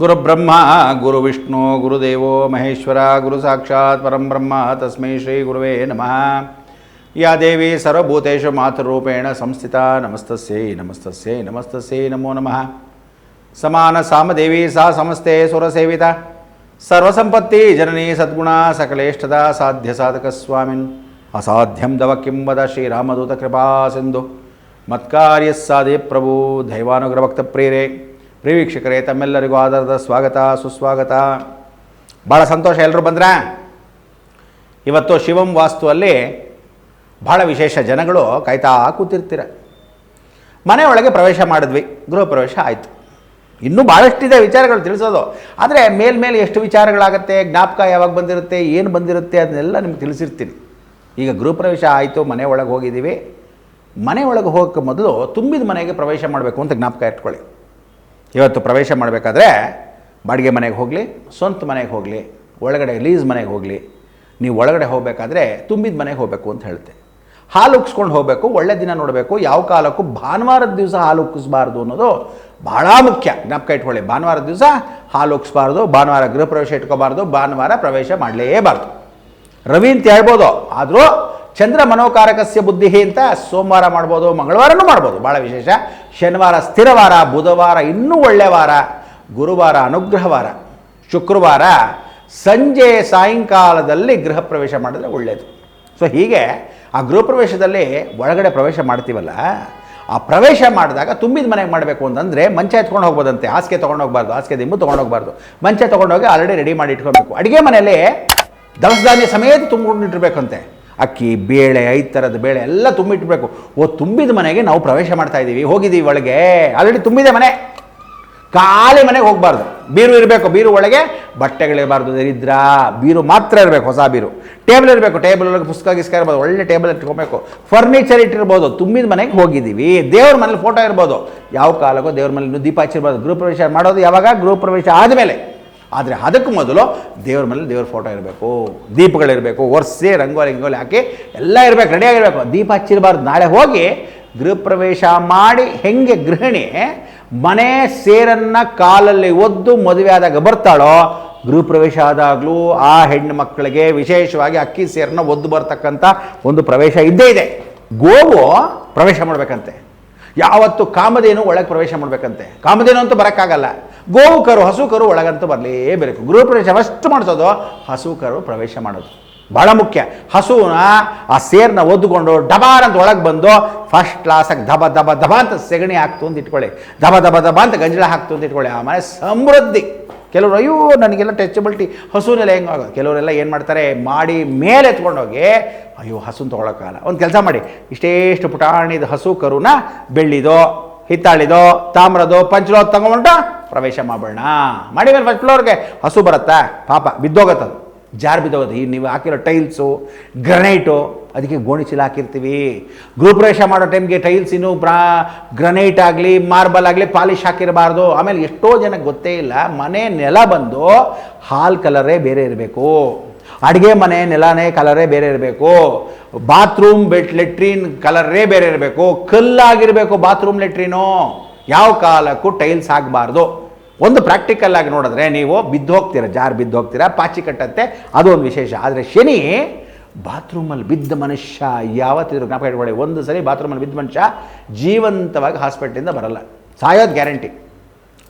ಗುರುಬ್ರಹ್ಮ ಗುರುವಿಷ್ಣು ಗುರುದೇವೋ ಮಹೇಶ್ವರ ಗುರು ಸಾಕ್ಷಾತ್ ಪರಂ ಬ್ರಹ್ಮ ತಸ್ಮೈ ಶ್ರೀ ಗುರುವೇ ನಮಃ. ಯಾ ದೇವಿ ಸರ್ವಭೂತೇಷು ಮಾತೃರೂಪೇಣ ಸಂಸ್ಥಿತಾ ನಮಸ್ತಸ್ಯೈ ನಮಸ್ತಸ್ಯೈ ನಮಸ್ತಸ್ಯೈ ನಮೋ ನಮಃ. ಸಮಾನ ಸಾಮದೇವಿ ಸಾ ಸಮಸ್ತೆ ಸುರಸೇವಿತ ಸರ್ವಸಂಪತ್ತಿ ಜನನಿ ಸದ್ಗುಣ ಸಕಲೇಷ್ಟದ ಸಾಧ್ಯ ಸಾಧಕ ಸ್ವಾಮಿನ್ ಅಸಾಧ್ಯಂ ದವ ಕಿಂ ವದ ಶ್ರೀರಾಮದೂತ ಕೃಪಾ ಸಿಂಧು ಮತ್ಕಾರ್ಯ ಸಾಧಿ ಪ್ರಭು ದೈವಾನುಗ್ರಹ ಭಕ್ತ ಪ್ರೇರೆ. ಪ್ರಿಯ ವೀಕ್ಷಕರೇ, ತಮ್ಮೆಲ್ಲರಿಗೂ ಆಧಾರದ ಸ್ವಾಗತ ಸುಸ್ವಾಗತ. ಭಾಳ ಸಂತೋಷ, ಎಲ್ಲರೂ ಬಂದ್ರಾ? ಇವತ್ತು ಶಿವಂ ವಾಸ್ತುವಲ್ಲಿ ಭಾಳ ವಿಶೇಷ ಜನಗಳು ಕಾಯ್ತಾ ಕೂತಿರ್ತೀರ. ಮನೆಯೊಳಗೆ ಪ್ರವೇಶ ಮಾಡಿದ್ವಿ, ಗೃಹ ಪ್ರವೇಶ ಆಯಿತು. ಇನ್ನೂ ಭಾಳಷ್ಟಿದೆ ವಿಚಾರಗಳು ತಿಳಿಸೋದು, ಆದರೆ ಮೇಲ್ಮೇಲೆ ಎಷ್ಟು ವಿಚಾರಗಳಾಗುತ್ತೆ, ಜ್ಞಾಪಕ ಯಾವಾಗ ಬಂದಿರುತ್ತೆ, ಏನು ಬಂದಿರುತ್ತೆ ಅದನ್ನೆಲ್ಲ ನಿಮ್ಗೆ ತಿಳಿಸಿರ್ತೀನಿ. ಈಗ ಗೃಹ ಪ್ರವೇಶ ಆಯಿತು, ಮನೆ ಒಳಗೆ ಹೋಗಿದ್ದೀವಿ. ಮನೆ ಒಳಗೆ ಹೋಗೋಕ್ಕೆ ಮೊದಲು ತುಂಬಿದ ಮನೆಗೆ ಪ್ರವೇಶ ಮಾಡಬೇಕು ಅಂತ ಜ್ಞಾಪಕ ಇಟ್ಕೊಳ್ಳಿ. ಇವತ್ತು ಪ್ರವೇಶ ಮಾಡಬೇಕಾದ್ರೆ ಬಾಡಿಗೆ ಮನೆಗೆ ಹೋಗಲಿ, ಸ್ವಂತ ಮನೆಗೆ ಹೋಗಲಿ, ಒಳಗಡೆ ಲೀಸ್ ಮನೆಗೆ ಹೋಗಲಿ, ನೀವು ಒಳಗಡೆ ಹೋಗಬೇಕಾದ್ರೆ ತುಂಬಿದ ಮನೆಗೆ ಹೋಗಬೇಕು ಅಂತ ಹೇಳುತ್ತೆ. ಹಾಲು ಉಕ್ಸ್ಕೊಂಡು ಹೋಗಬೇಕು, ಒಳ್ಳೆ ದಿನ ನೋಡಬೇಕು. ಯಾವ ಕಾಲಕ್ಕೂ ಭಾನುವಾರದ ದಿವಸ ಹಾಲು ಉಕ್ಕಿಸ್ಬಾರ್ದು ಅನ್ನೋದು ಭಾಳ ಮುಖ್ಯ, ಜ್ಞಾಪಕ ಇಟ್ಕೊಳ್ಳಿ. ಭಾನುವಾರದ ದಿವಸ ಹಾಲು ಉಕ್ಸ್ಬಾರ್ದು, ಭಾನುವಾರ ಗೃಹ ಪ್ರವೇಶ ಇಟ್ಕೋಬಾರ್ದು, ಭಾನುವಾರ ಪ್ರವೇಶ ಮಾಡಲೇಬಾರ್ದು. ರವಿ ಅಂತ ಹೇಳ್ಬೋದು, ಆದರೂ ಚಂದ್ರ ಮನೋಕಾರಕಸ್ಯ ಬುದ್ಧಿ ಅಂತ ಸೋಮವಾರ ಮಾಡ್ಬೋದು, ಮಂಗಳವಾರನೂ ಮಾಡ್ಬೋದು, ಭಾಳ ವಿಶೇಷ. ಶನಿವಾರ ಸ್ಥಿರವಾರ, ಬುಧವಾರ ಇನ್ನೂ ಒಳ್ಳೆಯ ವಾರ, ಗುರುವಾರ ಅನುಗ್ರಹವಾರ, ಶುಕ್ರವಾರ ಸಂಜೆ ಸಾಯಂಕಾಲದಲ್ಲಿ ಗೃಹ ಪ್ರವೇಶ ಮಾಡಿದ್ರೆ ಒಳ್ಳೆಯದು. ಸೊ ಹೀಗೆ ಆ ಗೃಹ ಪ್ರವೇಶದಲ್ಲಿ ಒಳಗಡೆ ಪ್ರವೇಶ ಮಾಡ್ತೀವಲ್ಲ, ಆ ಪ್ರವೇಶ ಮಾಡಿದಾಗ ತುಂಬಿದ ಮನೆಗೆ ಮಾಡಬೇಕು ಅಂತಂದರೆ ಮಂಚ ಎತ್ಕೊಂಡು ಹೋಗ್ಬೋದಂತೆ. ಹಾಸಿಗೆ ತೊಗೊಂಡು ಹೋಗ್ಬಾರ್ದು, ಹಾಸಿಗೆ ದಿಂಬು ತೊಗೊಂಡು ಹೋಗ್ಬಾರ್ದು, ಮಂಚ ತೊಗೊಂಡೋಗಿ ಆಲ್ರೆಡಿ ರೆಡಿ ಮಾಡಿ ಇಟ್ಕೊಬೇಕು. ಅಡುಗೆ ಮನೆಯಲ್ಲಿ ದವಸ ಧಾನ್ಯ ಸಮೇತ ತುಂಬಿಕೊಂಡಿಟ್ಟಿರ್ಬೇಕಂತೆ. ಅಕ್ಕಿ, ಬೇಳೆ, 5 ಥರದ ಬೇಳೆ ಎಲ್ಲ ತುಂಬಿಟ್ಟಿರಬೇಕು. ತುಂಬಿದ ಮನೆಗೆ ನಾವು ಪ್ರವೇಶ ಮಾಡ್ತಾ ಇದ್ದೀವಿ, ಹೋಗಿದ್ದೀವಿ ಒಳಗೆ, ಆಲ್ರೆಡಿ ತುಂಬಿದೆ ಮನೆ. ಖಾಲಿ ಮನೆಗೆ ಹೋಗಬಾರ್ದು. ಬೀರು ಇರಬೇಕು, ಬೀರು ಒಳಗೆ ಬಟ್ಟೆಗಳಿರಬಾರ್ದು, ದರಿದ್ರ ಬೀರು ಮಾತ್ರ ಇರಬೇಕು, ಹೊಸ ಬೀರು. ಟೇಬಲ್ ಇರಬೇಕು, ಟೇಬಲ್ ಒಳಗೆ ಪುಸ್ತಕ ಗಿಸ್ಕ ಇರ್ಬೋದು, ಒಳ್ಳೆ ಟೇಬಲ್ ಇಟ್ಕೊಬೇಕು. ಫರ್ನಿಚರ್ ಇಟ್ಟಿರ್ಬೋದು. ತುಂಬಿದ ಮನೆಗೆ ಹೋಗಿದ್ದೀವಿ. ದೇವ್ರ ಮನೇಲಿ ಫೋಟೋ ಇರ್ಬೋದು, ಯಾವ ಕಾಲಕ್ಕೂ ದೇವ್ರ ಮನೇಲಿ ಇನ್ನೂ ದೀಪ ಹಚ್ಚಿರ್ಬೋದು. ಗೃಹ ಪ್ರವೇಶ ಮಾಡೋದು ಯಾವಾಗ? ಗೃಹ ಪ್ರವೇಶ ಆದಮೇಲೆ. ಆದರೆ ಅದಕ್ಕೂ ಮೊದಲು ದೇವ್ರ ಮೇಲೆ ದೇವ್ರ ಫೋಟೋ ಇರಬೇಕು, ದೀಪಗಳಿರಬೇಕು, ಒರೆಸಿ ರಂಗೋಲಿ ಹಾಕಿ ಎಲ್ಲ ಇರಬೇಕು, ರೆಡಿಯಾಗಿರಬೇಕು. ದೀಪ ಹಚ್ಚಿರಬಾರ್ದು. ನಾಳೆ ಹೋಗಿ ಗೃಹ ಪ್ರವೇಶ ಮಾಡಿ ಹೆಂಗೆ ಗೃಹಿಣಿ ಮನೆ ಸೇರನ್ನು ಕಾಲಲ್ಲಿ ಒದ್ದು ಮದುವೆ ಆದಾಗ ಬರ್ತಾಳೋ, ಗೃಹ ಪ್ರವೇಶ ಆದಾಗಲೂ ಆ ಹೆಣ್ಣು ಮಕ್ಕಳಿಗೆ ವಿಶೇಷವಾಗಿ ಅಕ್ಕಿ ಸೇರನ್ನ ಒದ್ದು ಬರ್ತಕ್ಕಂಥ ಒಂದು ಪ್ರವೇಶ ಇದ್ದೇ ಇದೆ. ಗೋವು ಪ್ರವೇಶ ಮಾಡಬೇಕಂತೆ. ಯಾವತ್ತು ಕಾಮಧೇನು ಒಳಗೆ ಪ್ರವೇಶ ಮಾಡಬೇಕಂತೆ. ಕಾಮಧೇನು ಅಂತೂ ಬರೋಕ್ಕಾಗಲ್ಲ. ಗೋವು ಕರು, ಹಸು ಕರು ಒಳಗಂತೂ ಬರಲೇಬೇಕು. ಗೃಹ ಪ್ರವೇಶ ಫಸ್ಟ್ ಮಾಡಿಸೋದು ಹಸು ಕರು ಪ್ರವೇಶ ಮಾಡೋದು ಭಾಳ ಮುಖ್ಯ. ಹಸುನ ಆ ಸೇರನ್ನ ಒದ್ದುಕೊಂಡು ಡಬಾರ್ ಅಂತ ಒಳಗೆ ಬಂದು ಫಸ್ಟ್ ಕ್ಲಾಸಾಗಿ ದಬ ದಬ ದಬ ಅಂತ ಸೆಗಣಿ ಹಾಕ್ತು ಅಂತ ಇಟ್ಕೊಳ್ಳಿ, ದಬ ದಬ ದಬ ಅಂತ ಗಂಜಲ ಹಾಕ್ತು ಅಂತ ಇಟ್ಕೊಳ್ಳಿ. ಆಮೇಲೆ ಸಮೃದ್ಧಿ. ಕೆಲವರು ಅಯ್ಯೋ ನನಗೆಲ್ಲ ಟಚಬಿಲಿಟಿ ಹಸುನೆಲ್ಲ ಹೆಂಗಾಗೋದು. ಕೆಲವರೆಲ್ಲ ಏನು ಮಾಡ್ತಾರೆ, ಮಾಡಿ ಮೇಲೆ ಎತ್ಕೊಂಡೋಗಿ ಅಯ್ಯೋ ಹಸುನ ತೊಗೊಳಕ್ಕಾಗಲ್ಲ. ಒಂದು ಕೆಲಸ ಮಾಡಿ, ಇಷ್ಟೇಷ್ಟು ಪುಟಾಣಿದ ಹಸು ಕರುನ ಬೆಳ್ಳಿದೋ, ಹಿತ್ತಾಳಿದೋ, ತಾಮ್ರದೋ, ಪಂಚಲೋ ತಗೊಂಡು ಪ್ರವೇಶ ಮಾಡೋಣ. ಮಾಡಿ ಮೇಲೆ ಫಸ್ಟ್ ಫ್ಲೋರ್ಗೆ ಹಸು ಬರುತ್ತಾ, ಪಾಪ ಬಿದ್ದೋಗತ್ತದು, ಜಾರ್ ಬಿದ್ದೋಗುತ್ತೆ. ಈ ನೀವು ಹಾಕಿರೋ ಟೈಲ್ಸು, ಗ್ರನೈಟು, ಅದಕ್ಕೆ ಗೋಣಿ ಚೀಲ ಹಾಕಿರ್ತೀವಿ. ಗೃಹ ಪ್ರವೇಶ ಮಾಡೋ ಟೈಮ್ಗೆ ಟೈಲ್ಸ್ ಇನ್ನೂ ಗ್ರನೈಟ್ ಆಗಲಿ, ಮಾರ್ಬಲ್ ಆಗಲಿ ಪಾಲಿಶ್ ಹಾಕಿರಬಾರ್ದು. ಆಮೇಲೆ ಎಷ್ಟೋ ಜನಕ್ಕೆ ಗೊತ್ತೇ ಇಲ್ಲ, ಮನೆ ನೆಲ ಬಂದು ಹಾಲ್ ಕಲರೇ ಬೇರೆ ಇರಬೇಕು, ಅಡುಗೆ ಮನೆ ನೆಲನೇ ಕಲರೇ ಬೇರೆ ಇರಬೇಕು, ಬಾತ್ರೂಮ್ ಲೆಟ್ರಿನ್ ಕಲರೇ ಬೇರೆ ಇರಬೇಕು, ಕಲ್ಲಾಗಿರಬೇಕು ಬಾತ್ರೂಮ್ ಲೆಟ್ರಿನು. ಯಾವ ಕಾಲಕ್ಕೂ ಟೈಲ್ಸ್ ಆಗಬಾರ್ದು. ಒಂದು ಪ್ರಾಕ್ಟಿಕಲ್ ಆಗಿ ನೋಡಿದ್ರೆ ನೀವು ಬಿದ್ದು ಹೋಗ್ತೀರಾ, ಜಾರ್ ಬಿದ್ದು ಹೋಗ್ತೀರಾ, ಪಾಚಿ ಕಟ್ಟತ್ತೆ, ಅದು ಒಂದು ವಿಶೇಷ. ಆದರೆ ಶನಿ ಬಾತ್ರೂಮಲ್ಲಿ ಬಿದ್ದ ಮನುಷ್ಯ ಯಾವತ್ತಿದ್ರು ಜ್ಞಾಪಕ ಇಟ್ಕೊಳ್ಳಿ, ಒಂದು ಸರಿ ಬಾತ್ರೂಮಲ್ಲಿ ಬಿದ್ದ ಮನುಷ್ಯ ಜೀವಂತವಾಗಿ ಹಾಸ್ಪಿಟ್ಲಿಂದ ಬರಲ್ಲ, ಸಾಯೋದು ಗ್ಯಾರಂಟಿ.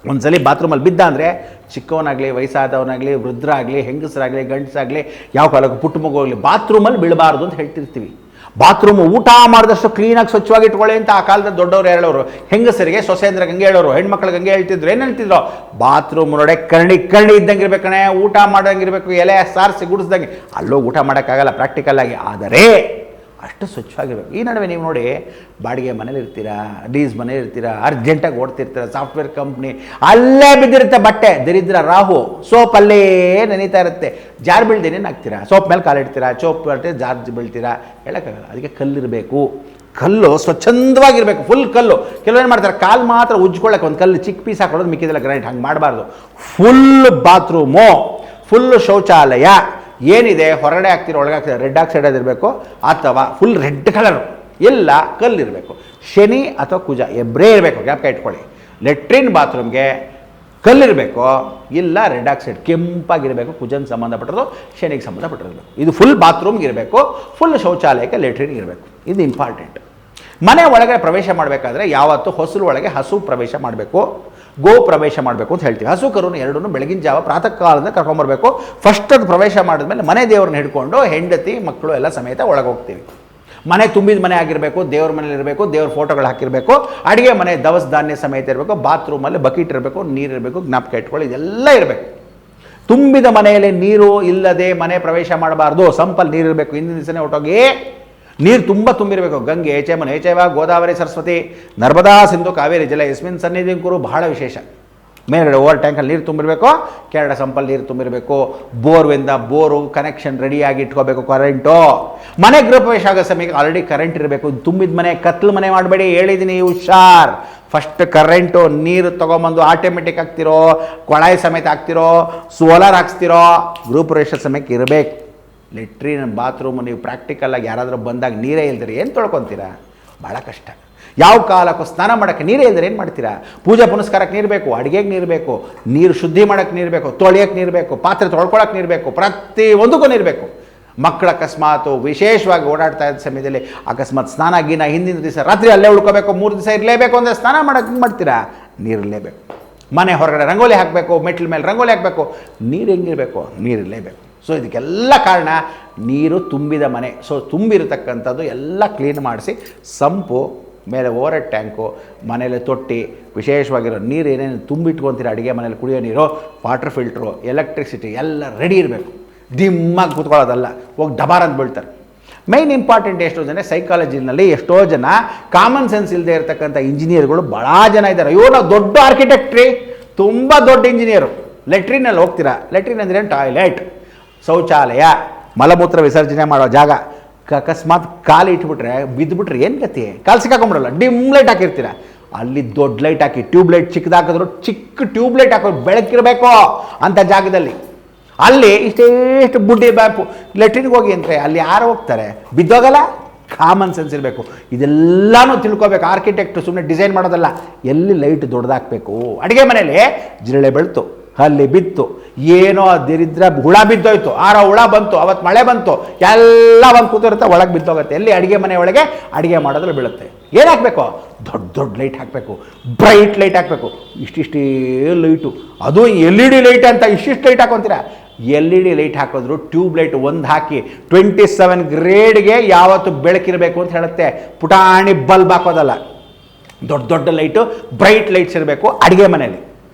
ಒಂದು ಸಲ ಬಾತ್ರೂಮಲ್ಲಿ ಬಿದ್ದ ಅಂದರೆ ಚಿಕ್ಕವನಾಗಲಿ, ವಯಸ್ಸಾದವನಾಗಲಿ, ವೃದ್ಧರಾಗಲಿ, ಹೆಂಗಸರಾಗಲಿ, ಗಂಡಸಾಗಲಿ, ಯಾವ ಕಾಲಕ್ಕೂ ಪುಟ್ಟ ಮಗು ಆಗಲಿ ಬಾತ್ರೂಮಲ್ಲಿ ಬೀಳಬಾರ್ದು ಅಂತ ಹೇಳ್ತಿರ್ತೀವಿ. ಬಾತ್ರೂಮು ಊಟ ಮಾಡಿದಷ್ಟು ಕ್ಲೀನಾಗಿ ಸ್ವಚ್ಛವಾಗಿ ಇಟ್ಕೊಳ್ಳಿ ಅಂತ ಆ ಕಾಲದಲ್ಲಿ ದೊಡ್ಡವರು ಹೇಳೋರು. ಹೆಂಗಸರಿಗೆ ಸೊಸೆಂದ್ರಿಗೆ ಹಂಗೆ ಹೇಳೋರು, ಹೆಣ್ಮಕ್ಳಿಗೆ ಹಂಗೆ ಹೇಳ್ತಿದ್ರು. ಏನು ಹೇಳ್ತಿದ್ರು? ಬಾತ್ರೂಮ್ ನೋಡೆ ಕರ್ಣಿ ಇದ್ದಂಗೆ ಇರ್ಬೇಕಣೆ, ಊಟ ಮಾಡೋಂಗೆ ಇರಬೇಕು, ಎಲೆ ಸಾರಿಸಿ ಗುಡಿಸ್ದಂಗೆ. ಅಲ್ಲೂ ಊಟ ಮಾಡೋಕ್ಕಾಗಲ್ಲ ಪ್ರಾಕ್ಟಿಕಲ್ ಆಗಿ, ಆದರೆ ಅಷ್ಟು ಸ್ವಚ್ಛವಾಗಿರ್ಬೇಕು. ಈ ನಡುವೆ ನೀವು ನೋಡಿ, ಬಾಡಿಗೆ ಮನೇಲಿ ಇರ್ತೀರಾ, ಲೀಸ್ ಮನೇಲಿ ಇರ್ತೀರಾ, ಅರ್ಜೆಂಟಾಗಿ ಓಡ್ತಿರ್ತೀರ, ಸಾಫ್ಟ್ವೇರ್ ಕಂಪ್ನಿ, ಅಲ್ಲೇ ಬಿದ್ದಿರುತ್ತೆ ಬಟ್ಟೆ, ದರಿದ್ರ ರಾಹು, ಸೋಪ್ ಅಲ್ಲೇ ನೆನೀತಾ ಇರುತ್ತೆ, ಜಾರ್ ಬೀಳ್ದೇನೇನು ಹಾಕ್ತೀರಾ, ಸೋಪ್ ಮೇಲೆ ಕಾಲಿಡ್ತೀರಾ, ಚೋಪ್ ಜಾರ್ ಬೀಳ್ತೀರಾ, ಹೇಳೋಕ್ಕಾಗಲ್ಲ. ಅದಕ್ಕೆ ಕಲ್ಲಿರಬೇಕು. ಕಲ್ಲು ಸ್ವಚ್ಛಂದವಾಗಿರಬೇಕು, ಫುಲ್ ಕಲ್ಲು. ಕೆಲವೇನು ಮಾಡ್ತಾರೆ, ಕಾಲು ಮಾತ್ರ ಉಜ್ಕೊಳ್ಳೋಕೆ ಒಂದು ಕಲ್ಲು ಚಿಕ್ಕ ಪೀಸ್ ಹಾಕೊಳ್ಳೋದು, ಮಿಕ್ಕಿದೆಲ್ಲ ಗ್ರೈಂಡ್. ಹಂಗೆ ಮಾಡಬಾರ್ದು. ಫುಲ್ ಬಾತ್ರೂಮು, ಫುಲ್ ಶೌಚಾಲಯ ಏನಿದೆ ಹೊರಗಡೆ ಹಾಕ್ತಿರೋ ಒಳಗೆ ಹಾಕ್ತಿರೋ ರೆಡ್ ಆಕ್ಸೈಡ್ ಇರಬೇಕು, ಅಥವಾ ಫುಲ್ ರೆಡ್ ಕಲರು, ಎಲ್ಲ ಕಲ್ಲಿರಬೇಕು. ಶನಿ ಅಥವಾ ಕುಜ ಎಬ್ಬರೇ ಇರಬೇಕು, ಜ್ಞಾಪಕ ಇಟ್ಕೊಳ್ಳಿ. ಲೆಟ್ರಿನ್ ಬಾತ್ರೂಮ್ಗೆ ಕಲ್ಲಿರಬೇಕು, ಇಲ್ಲ ರೆಡ್ ಆಕ್ಸೈಡ್ ಕೆಂಪಾಗಿರಬೇಕು, ಕುಜನ್ ಸಂಬಂಧಪಟ್ಟಿರೋದು, ಶನಿಗೆ ಸಂಬಂಧಪಟ್ಟಿರೋದು. ಇದು ಫುಲ್ ಬಾತ್ರೂಮ್ಗೆ ಇರಬೇಕು, ಫುಲ್ ಶೌಚಾಲಯಕ್ಕೆ ಲೆಟ್ರಿನ್ಗೆ ಇರಬೇಕು. ಇದು ಇಂಪಾರ್ಟೆಂಟ್. ಮನೆ ಒಳಗೆ ಪ್ರವೇಶ ಮಾಡಬೇಕಾದ್ರೆ ಯಾವತ್ತು ಹೊಸಲು ಒಳಗೆ ಹಸು ಪ್ರವೇಶ ಮಾಡಬೇಕು, ಗೋ ಪ್ರವೇಶ ಮಾಡಬೇಕು ಅಂತ ಹೇಳ್ತೀವಿ. ಹಸು ಕರುನು ಎರಡೂ ಬೆಳಗಿನ ಜಾವ ಪ್ರಾತಃ ಕಾಲದಿಂದ ಕರ್ಕೊಂಬರ್ಬೇಕು. ಫಸ್ಟ್ ಅದು ಪ್ರವೇಶ ಮಾಡಿದ್ಮೇಲೆ ಮನೆ ದೇವ್ರನ್ನ ಹಿಡ್ಕೊಂಡು ಹೆಂಡತಿ ಮಕ್ಕಳು ಎಲ್ಲ ಸಮೇತ ಒಳಗೆ ಹೋಗ್ತೀವಿ. ಮನೆ ತುಂಬಿದ ಮನೆ ಆಗಿರಬೇಕು, ದೇವ್ರ ಮನೇಲಿ ಇರಬೇಕು, ದೇವ್ರ ಫೋಟೋಗಳು ಹಾಕಿರಬೇಕು, ಅಡುಗೆ ಮನೆ ದವಸ ಧಾನ್ಯ ಸಮೇತ ಇರಬೇಕು, ಬಾತ್ರೂಮಲ್ಲಿ ಬಕೆಟ್ ಇರಬೇಕು, ನೀರು ಇರಬೇಕು, ಜ್ಞಾಪಕ ಇಟ್ಕೊಳ್ಳಿ, ಇದೆಲ್ಲ ಇರಬೇಕು. ತುಂಬಿದ ಮನೆಯಲ್ಲಿ ನೀರು ಇಲ್ಲದೆ ಮನೆ ಪ್ರವೇಶ ಮಾಡಬಾರ್ದು. ಸಂಪಲ್ಲಿ ನೀರು ಇರಬೇಕು. ಹಿಂದಿನ ದಿವಸನೇ ಹೊಟ್ಟೋಗಿ ನೀರು ತುಂಬ ತುಂಬಿರಬೇಕು. ಗಂಗೆ ಚೇಮನ್ ಚೈವ ಗೋದಾವರಿ ಸರಸ್ವತಿ ನರ್ಮದಾ ಸಿಂಧು ಕಾವೇರಿ ಜಲ ಯಸ್ಮಿನ್ ಸನ್ನಿಧಿ ಕುರು, ಬಹಳ ವಿಶೇಷ. ಮೇಲ್ಗಡೆ ಓವರ್ ಟ್ಯಾಂಕಲ್ಲಿ ನೀರು ತುಂಬಿರಬೇಕು, ಕೆಳಗಡೆ ಸಂಪಲ್ಲಿ ನೀರು ತುಂಬಿರಬೇಕು. ಬೋರ್ವಿಂದ ಬೋರು ಕನೆಕ್ಷನ್ ರೆಡಿಯಾಗಿ ಇಟ್ಕೋಬೇಕು. ಕರೆಂಟು ಮನೆ ಗೃಹ ಪ್ರವೇಶ ಆಗೋ ಸಮಯಕ್ಕೆ ಆಲ್ರೆಡಿ ಕರೆಂಟ್ ಇರಬೇಕು. ತುಂಬಿದ ಮನೆ ಕತ್ಲು ಮನೆ ಮಾಡಬೇಡಿ, ಹೇಳಿದ್ದೀನಿ ಹುಷಾರ್. ಫಸ್ಟ್ ಕರೆಂಟು ನೀರು ತೊಗೊಂಬಂದು ಆಟೋಮೆಟಿಕ್ ಹಾಕ್ತಿರೋ, ಕೊಳಾಯಿ ಸಮೇತ ಹಾಕ್ತಿರೋ, ಸೋಲಾರ್ ಹಾಕ್ಸ್ತಿರೋ, ಗೃಹ ಪ್ರವೇಶ ಸಮಯಕ್ಕೆ ಇರಬೇಕು. ಲೆಟ್ರಿನ್ ಬಾತ್ರೂಮು ನೀವು ಪ್ರಾಕ್ಟಿಕಲಾಗಿ ಯಾರಾದರೂ ಬಂದಾಗ ನೀರೇ ಇಲ್ದಿರಿ ಏನು ತೊಳ್ಕೊತೀರಾ? ಭಾಳ ಕಷ್ಟ. ಯಾವ ಕಾಲಕ್ಕೂ ಸ್ನಾನ ಮಾಡೋಕ್ಕೆ ನೀರೇ ಇಲ್ದರೆ ಏನು ಮಾಡ್ತೀರಾ? ಪೂಜೆ ಪುನಸ್ಕಾರಕ್ಕೆ ನೀರು ಬೇಕು, ಅಡುಗೆಗೆ ನೀರು ಬೇಕು, ನೀರು ಶುದ್ಧಿ ಮಾಡೋಕ್ಕೆ ನೀರು ಬೇಕು, ತೊಳೆಯೋಕ್ಕೆ ನೀರು ಬೇಕು, ಪಾತ್ರೆ ತೊಳ್ಕೊಳಕ್ಕೆ ನೀರು ಬೇಕು, ಪ್ರತಿಯೊಂದಕ್ಕೂ ನೀರು ಬೇಕು. ಮಕ್ಕಳು ಅಕಸ್ಮಾತು ವಿಶೇಷವಾಗಿ ಓಡಾಡ್ತಾ ಇದ್ದ ಸಮಯದಲ್ಲಿ ಅಕಸ್ಮಾತ್ ಸ್ನಾನ ಗೀನ ಹಿಂದಿನ ದಿವಸ ರಾತ್ರಿ ಅಲ್ಲೇ ಉಳ್ಕೋಬೇಕು, 3 ದಿವಸ ಇರಲೇಬೇಕು ಅಂದರೆ ಸ್ನಾನ ಮಾಡೋಕ್ಕೆ ಏನು ಮಾಡ್ತೀರಾ? ನೀರಿರಲೇಬೇಕು. ಮನೆ ಹೊರಗಡೆ ರಂಗೋಲಿ ಹಾಕಬೇಕು, ಮೆಟ್ಲ ಮೇಲೆ ರಂಗೋಲಿ ಹಾಕಬೇಕು, ನೀರು ಹೆಂಗಿರಬೇಕು? ನೀರಿರಲೇಬೇಕು. ಸೊ ಇದಕ್ಕೆಲ್ಲ ಕಾರಣ ನೀರು ತುಂಬಿದ ಮನೆ. ಸೊ ತುಂಬಿರತಕ್ಕಂಥದ್ದು ಎಲ್ಲ ಕ್ಲೀನ್ ಮಾಡಿಸಿ, ಸಂಪು ಮೇಲೆ ಓವರ್ ಟ್ಯಾಂಕು, ಮನೇಲಿ ತೊಟ್ಟಿ, ವಿಶೇಷವಾಗಿರೋ ನೀರು ಏನೇನು ತುಂಬಿಟ್ಕೊತೀರ, ಅಡುಗೆ ಮನೇಲಿ ಕುಡಿಯೋ ನೀರು, ವಾಟರ್ ಫಿಲ್ಟ್ರು, ಎಲೆಕ್ಟ್ರಿಸಿಟಿ ಎಲ್ಲ ರೆಡಿ ಇರಬೇಕು. ದಿಮ್ಮಾಗಿ ಕೂತ್ಕೊಳ್ಳೋದಲ್ಲ, ಹೋಗಿ ಡಬಾರ್ ಅಂತ ಬೀಳ್ತಾರೆ. ಮೈನ್ ಇಂಪಾರ್ಟೆಂಟ್ ಎಷ್ಟೋ ಜನ ಸೈಕಾಲಜಿನಲ್ಲಿ ಎಷ್ಟೋ ಜನ ಕಾಮನ್ ಸೆನ್ಸ್ ಇಲ್ಲದೆ ಇರತಕ್ಕಂಥ ಇಂಜಿನಿಯರ್ಗಳು ಭಾಳ ಜನ ಇದ್ದಾರೆ. ಅಯ್ಯೋ ನಾವು ದೊಡ್ಡ ಆರ್ಕಿಟೆಕ್ಟ್ರಿ, ತುಂಬ ದೊಡ್ಡ ಇಂಜಿನಿಯರು. ಲೆಟ್ರಿನಲ್ಲಿ ಹೋಗ್ತೀರಾ, ಲೆಟ್ರಿನ್ ಅಂದರೆ ಟಾಯ್ಲೆಟ್, ಶೌಚಾಲಯ, ಮಲಮೂತ್ರ ವಿಸರ್ಜನೆ ಮಾಡೋ ಜಾಗ. ಅಕಸ್ಮಾತ್ ಕಾಲು ಇಟ್ಬಿಟ್ರೆ ಬಿದ್ದುಬಿಟ್ರೆ ಏನು ಗತಿ? ಕಾಲು ಸಿಕ್ಕಾಕೊಂಬಿಡಲ್ಲ, ಡಿಮ್ ಲೈಟ್ ಹಾಕಿರ್ತೀರ, ಅಲ್ಲಿ ದೊಡ್ಡ ಲೈಟ್ ಹಾಕಿ, ಟ್ಯೂಬ್ ಲೈಟ್ ಚಿಕ್ಕದಾಕಿದ್ರು ಚಿಕ್ಕ ಟ್ಯೂಬ್ ಲೈಟ್ ಹಾಕೋದು, ಬೆಳಕಿರಬೇಕು ಅಂಥ ಜಾಗದಲ್ಲಿ. ಅಲ್ಲಿ ಇಷ್ಟೇಷ್ಟು ಬುಡ್ಡಿ ಬ್ಯಾಂಪು ಲೆಟ್ರಿನ್ಗೆ ಹೋಗಿ ಅಂದರೆ ಅಲ್ಲಿ ಯಾರು ಹೋಗ್ತಾರೆ? ಬಿದ್ದೋಗಲ್ಲ. ಕಾಮನ್ ಸೆನ್ಸ್ ಇರಬೇಕು. ಇದೆಲ್ಲನೂ ತಿಳ್ಕೊಬೇಕು. ಆರ್ಕಿಟೆಕ್ಟು ಸುಮ್ಮನೆ ಡಿಸೈನ್ ಮಾಡೋದಲ್ಲ, ಎಲ್ಲಿ ಲೈಟ್ ದೊಡ್ಡದಾಕಬೇಕು. ಅಡುಗೆ ಮನೇಲಿ ಜಿರಳೆ ಬೆಳ್ತು, ಅಲ್ಲಿ ಬಿತ್ತು, ಏನೋ ದರಿದ್ರ ಹುಳ ಬಿದ್ದೋಯ್ತು, ಆರೋ ಹುಳ ಬಂತು, ಅವತ್ತು ಮಳೆ ಬಂತು, ಎಲ್ಲ ಒಂದು ಕೂತಿರುತ್ತೆ, ಒಳಗೆ ಬಿದ್ದೋಗುತ್ತೆ. ಎಲ್ಲಿ? ಅಡುಗೆ ಮನೆ ಒಳಗೆ ಅಡುಗೆ ಮಾಡೋದ್ರಲ್ಲಿ ಬೀಳುತ್ತೆ. ಏನು ಹಾಕಬೇಕು? ದೊಡ್ಡ ದೊಡ್ಡ ಲೈಟ್ ಹಾಕಬೇಕು, ಬ್ರೈಟ್ ಲೈಟ್ ಹಾಕಬೇಕು. ಇಷ್ಟಿಷ್ಟೇ ಲೈಟು, ಅದು LED ಲೈಟ್ ಅಂತ ಇಷ್ಟಿಷ್ಟು ಲೈಟ್ ಹಾಕೊತೀರಾ? LED ಲೈಟ್ ಹಾಕಿದ್ರು ಟ್ಯೂಬ್ ಲೈಟ್ ಒಂದು ಹಾಕಿ 27 ಗ್ರೇಡ್ಗೆ ಯಾವತ್ತು ಬೆಳಕಿರಬೇಕು ಅಂತ ಹೇಳುತ್ತೆ. ಪುಟಾಣಿ ಬಲ್ಬ್ ಹಾಕೋದಲ್ಲ, ದೊಡ್ಡ ದೊಡ್ಡ ಲೈಟು, ಬ್ರೈಟ್ ಲೈಟ್ಸ್ ಇರಬೇಕು ಅಡುಗೆ ಮನೇಲಿ.